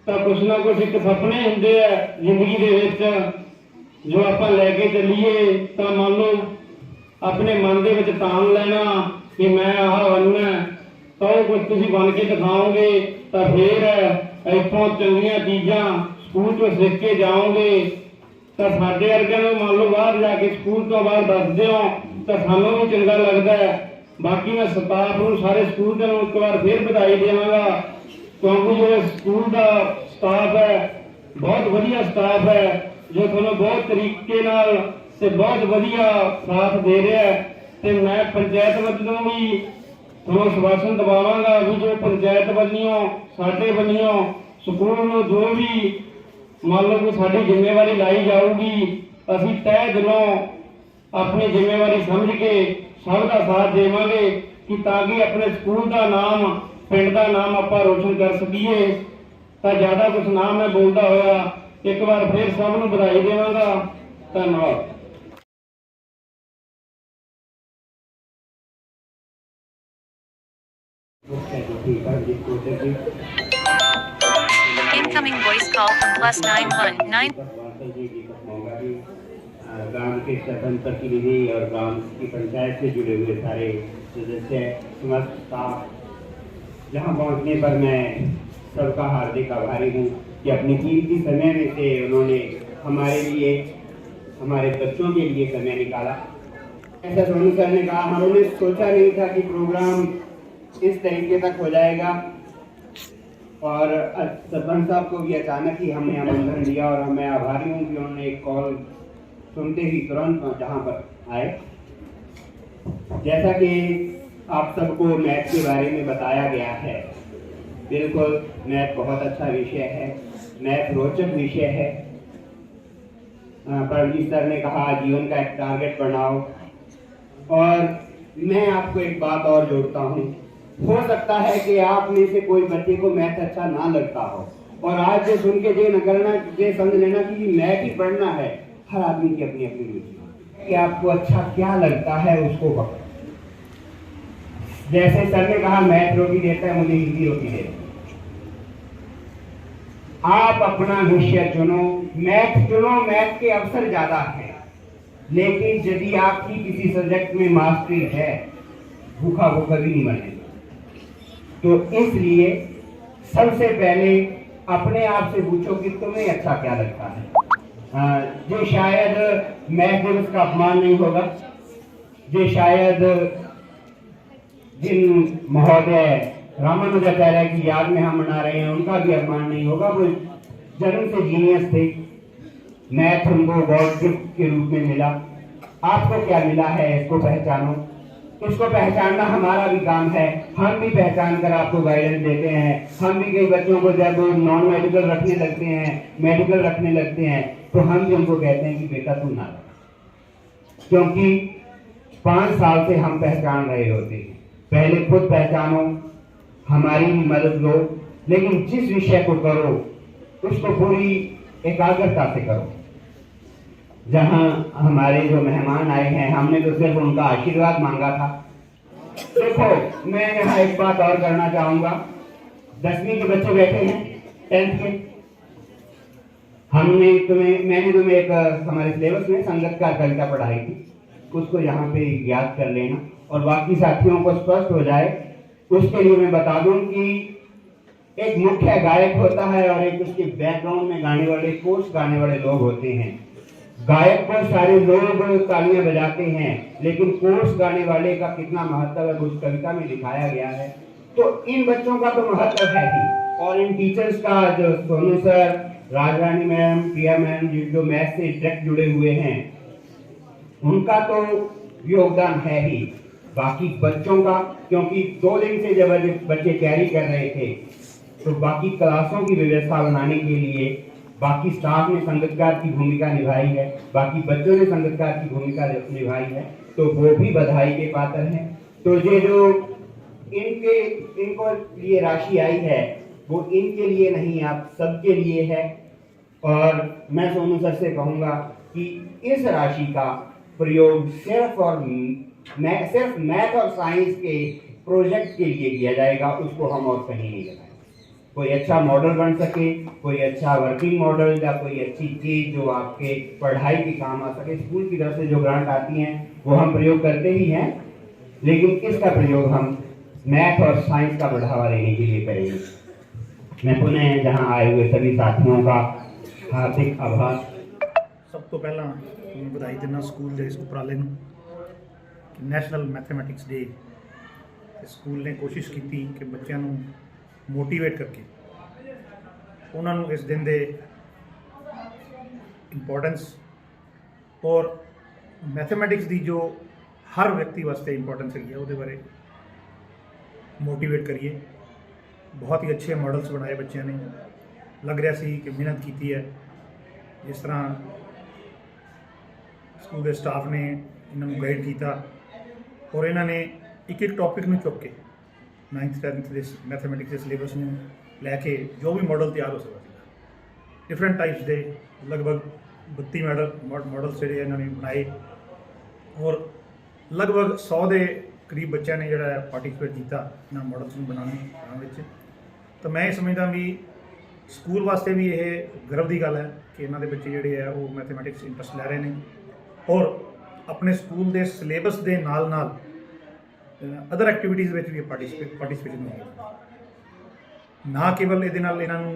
तो कुछ ना कुछ एक सपने हुंदे आ जिंदगी दे विच जो आपां लैके चलीए तो मान लो अपने मन दे विच तान लेना कि मैं आह बनना, तो कुछ तुसीं बन के दिखाओगे तो फिर इत्थों चंगियां चीज़ां स्कूल चों सीख के जाओगे। तो साडे वर्गिआं नूं मान लो बाहर जाके स्कूल तो बाहर दसदे हो तो सानूं भी चंगा लगदा है। बाकी मैं स्टाफ नूं सारे स्कूल दे नूं एक बार फिर बधाई देवांगा क्योंकि जो स्कूल का स्टाफ है बहुत वधिया स्टाफ है जो तुहानूं बहुत तरीके नाल ते बहुत वधिया साथ दे रहा है। ते मैं पंचायत वल्लों भी तुहानूं आश्वासन दिवावांगा भी जो पंचायत वल्लों साडे वल्लों स्कूल नूं जो भी मान लो कि साडी जिम्मेवारी लाई जाऊगी असीं तय दिलों अपनी जिम्मेवारी समझ के सब का साथ देवांगे कि ताकि अपने स्कूल का नाम, पिंड का नाम आपां रोशन कर सकीए। तो ज्यादा कुछ ना मैं बोलता होया एक बार फिर सबनूं बधाई देवांगा। धन्यवाद। Incoming voice call from +919. गांव के सरपंच प्रतिनिधि और गांव की पंचायत से जुड़े हुए सारे सदस्य, समस्त स्टाफ, यहाँ पहुँचने पर मैं सबका हार्दिक आभारी हूँ कि अपनी कीमती समय में से उन्होंने हमारे लिए, हमारे बच्चों के लिए समय निकाला। ऐसा सोनू सर ने कहा, हमने सोचा नहीं था कि प्रोग्राम इस तरीके तक हो जाएगा और सरपंच साहब को भी अचानक ही हमने आमंत्रण दिया और मैं आभारी हूँ कि उन्होंने एक कॉल सुनते ही तुरंत जहाँ पर आए। जैसा कि आप सबको मैथ के बारे में बताया गया है, बिल्कुल मैथ बहुत अच्छा विषय है, मैथ रोचक विषय है। परमजीत सर ने कहा जीवन का एक टारगेट बनाओ और मैं आपको एक बात और जोड़ता हूँ, हो सकता है कि आप में से कोई बच्चे को मैथ अच्छा ना लगता हो और आज जो सुन के ये न करना, ये समझ लेना कि मैथ ही पढ़ना है। हर आदमी की अपनी अपनी रुचि है कि आपको अच्छा क्या लगता है उसको पकड़ो। जैसे सर ने कहा मैथ रोटी देता है, मुझे हिंदी रोटी देता है। आप अपना विषय चुनो, मैथ चुनो, मैथ के अवसर ज्यादा है, लेकिन यदि आपकी किसी सब्जेक्ट में मास्टरी है, भूखा वो कभी नहीं बनेगा। तो इसलिए सबसे पहले अपने आप से पूछो कि तुम्हें अच्छा क्या लगता है। जो शायद मैथ दिवस का अपमान नहीं होगा, जो शायद जिन महोदय रामानुजाचार्य की याद में हम मना रहे हैं उनका भी अपमान नहीं होगा। वो जन्म से जीनियस थे, मैथ उनको गॉड गिफ्ट के रूप में मिला। आपको क्या मिला है इसको पहचानो, इसको पहचानना हमारा भी काम है। हम भी पहचान कर आपको गाइडेंस देते हैं। हम भी कई बच्चों को जब नॉन मेडिकल रखने लगते हैं, मेडिकल रखने लगते हैं, तो हम भी उनको कहते हैं कि बेटा तू ना, क्योंकि 5 साल से हम पहचान रहे होते हैं। पहले खुद पहचानो, हमारी भी मदद लो, लेकिन जिस विषय को करो उसको पूरी एकाग्रता से करो। जहां हमारे जो मेहमान आए हैं, हमने तो सिर्फ उनका आशीर्वाद मांगा था। देखो, मैं यहाँ एक बात और करना चाहूंगा। 10वीं के बच्चे बैठे हैं, 10th के, मैंने तुम्हें एक हमारे सिलेबस में संगत का कविता पढ़ाई थी, उसको यहाँ पे याद कर लेना और बाकी साथियों को स्पष्ट हो जाए उसके लिए मैं बता दूं कि एक मुख्य गायक होता है और एक उसके बैकग्राउंड में गाने वाले, कोर्स गाने वाले लोग होते हैं। गायक को सारे लोग तालियां बजाते हैं, लेकिन कोर्स गाने वाले का कितना महत्व है उस कविता में दिखाया गया है। तो इन बच्चों का तो महत्व है ही, और इन टीचर्स का, जो सोनू सर, राजरानी मैम, प्रिया मैम, जो मैथ से डायरेक्ट जुड़े हुए हैं, उनका तो योगदान है ही। बाकी बच्चों का, क्योंकि 2 दिन से जब बच्चे तैयारी कर रहे थे, तो बाकी क्लासों की व्यवस्था बनाने के लिए बाकी स्टाफ ने संगतकार की भूमिका निभाई है, बाकी बच्चों ने संगतकार की भूमिका निभाई है, तो वो भी बधाई के पात्र हैं। तो ये जो इनको लिए राशि आई है, वो इनके लिए नहीं, आप सबके लिए है। और मैं सोनू सर से कहूँगा कि इस राशि का प्रयोग सिर्फ मैथ और साइंस के प्रोजेक्ट के लिए किया जाएगा, उसको हम और कहीं नहीं लगाएंगे। कोई अच्छा मॉडल बन सके, कोई अच्छा वर्किंग मॉडल या कोई अच्छी चीज जो आपके पढ़ाई के काम आ सके, स्कूल की तरफ से जो ग्रांट आती हैं वो हम प्रयोग करते ही हैं, लेकिन इसका प्रयोग हम मैथ और साइंस का बढ़ावा देने के लिए करेंगे। मैं पुनः जहां आए हुए सभी साथियों का हार्दिक आभार। सब तो पहला बधाई देना स्कूल के इस उपराले ਨੂੰ ਨੈਸ਼ਨਲ ਮੈਥਮੈਟਿਕਸ ਡੇ। ਸਕੂਲ ਨੇ ਕੋਸ਼ਿਸ਼ ਕੀਤੀ ਕਿ ਬੱਚਿਆਂ ਨੂੰ ਮੋਟੀਵੇਟ ਕਰਕੇ ਉਹਨਾਂ ਨੂੰ ਇਸ ਦਿਨ ਦੇ ਇੰਪੋਰਟੈਂਸ ਔਰ ਮੈਥਮੈਟਿਕਸ ਦੀ ਜੋ ਹਰ ਵਿਅਕਤੀ ਵਾਸਤੇ ਇੰਪੋਰਟੈਂਸ ਹੈਗੀ ਉਹਦੇ ਬਾਰੇ ਮੋਟੀਵੇਟ ਕਰੀਏ। ਬਹੁਤ ਹੀ ਅੱਛੇ ਮਾਡਲਸ ਬਣਾਏ ਬੱਚਿਆਂ ਨੇ, ਲੱਗ ਰਿਹਾ ਸੀ ਕਿ ਮਿਹਨਤ ਕੀਤੀ ਹੈ। ਜਿਸ ਤਰ੍ਹਾਂ ਸਕੂਲ ਦੇ ਸਟਾਫ ਨੇ ਇਹਨਾਂ ਨੂੰ ਗਾਈਡ ਕੀਤਾ और इन्होंने एक टॉपिक में चुक के 9th 10th के मैथमैटिक्स के सिलेबस में लैके जो भी मॉडल तैयार हो सकता, डिफरेंट टाइप्स के लगभग 32 मॉडल्स जोड़े इन्होंने बनाए और लगभग 100 के करीब बच्चों ने जोड़ा पार्टिसिपेट किया इन्होंने मॉडल्स में बनाने। तो मैं समझदा भी स्कूल वास्ते भी ये गर्व की गल है कि इन्हों के बच्चे जोड़े है वो मैथमैटिक्स इंटरस्ट लै रहे हैं और अपने स्कूल के सिलेबस के नाल नाल अदर एक्टिविटीज़ में भी पार्टिसिपेशन होगी। ना केवल ये इन्हों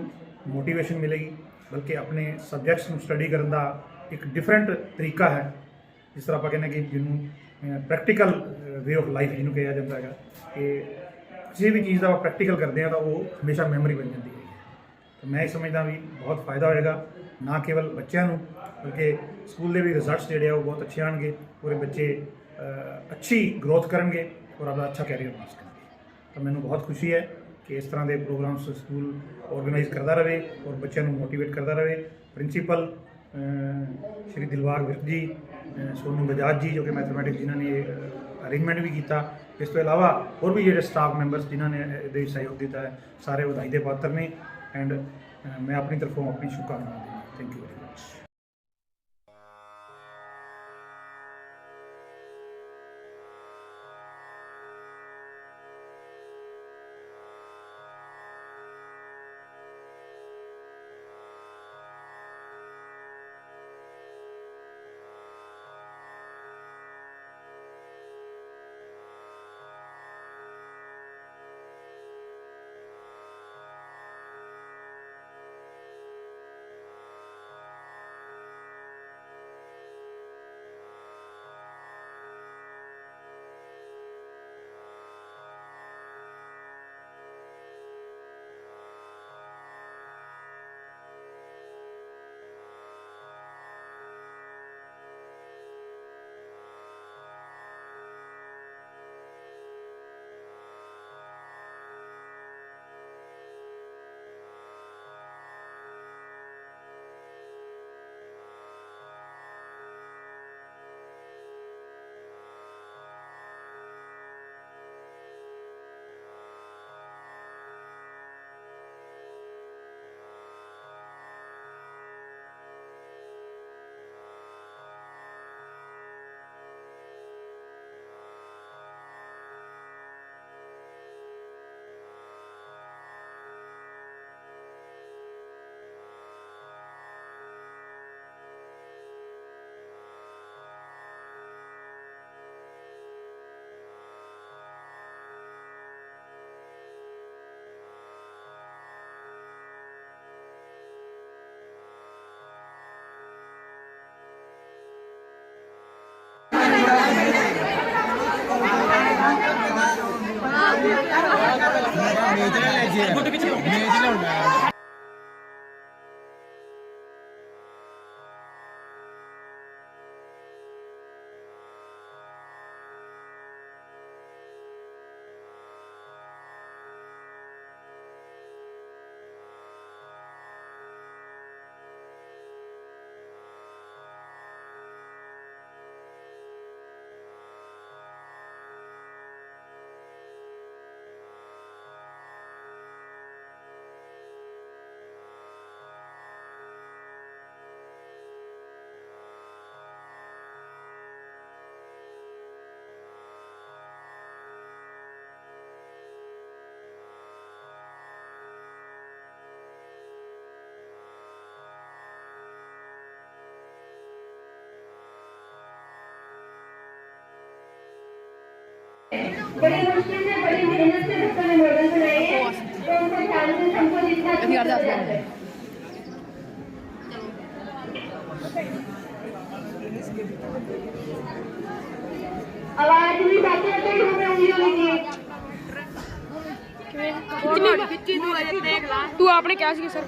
मोटिवेशन मिलेगी, बल्कि अपने सबजैक्ट्स में स्टडी करने का एक डिफरेंट तरीका है। जिस तरह आप कहने कि जिन्होंने प्रैक्टिकल वे ऑफ लाइफ जिन्होंने कहा जाता है कि किसी भी चीज़ का प्रैक्टिकल करते हैं तो वो हमेशा मैमोरी बन जाती है। तो मैं समझदा भी बहुत फ़ायदा होएगा, ना केवल बच्चों बल्कि स्कूल के भी रिजल्ट्स जोड़े वो बहुत अच्छे आएंगे, पूरे बच्चे अच्छी ग्रोथ करेंगे और अपना अच्छा कैरियर बना सकेंगे। तो मैंने बहुत खुशी है कि इस तरह के प्रोग्राम्स स्कूल ऑर्गेनाइज करता रहे और बच्चों को मोटिवेट करता रहे। प्रिंसीपल श्री दिलबाग विर्क जी, सोनू बजाज जी जो कि मैथमैटिक्स जिन्होंने अरेंजमेंट भी किया, इस तो इलावा और भी जो स्टाफ मैंबर्स जिन्होंने सहयोग दिता है, सारे बधाई के पात्र ने। एंड मैं अपनी तरफों अपनी शुभकामनाएं देना। Thank you very much. बड़ी मुश्किल से बड़ी मेहनत से बच्चों ने मॉडल बनाए हैं, तो उनसे ध्यान से सबको जितना अच्छा जाता है। अब आज भी बातें करते हैं हमें उंगलियों लीजिए। तू आपने क्या सर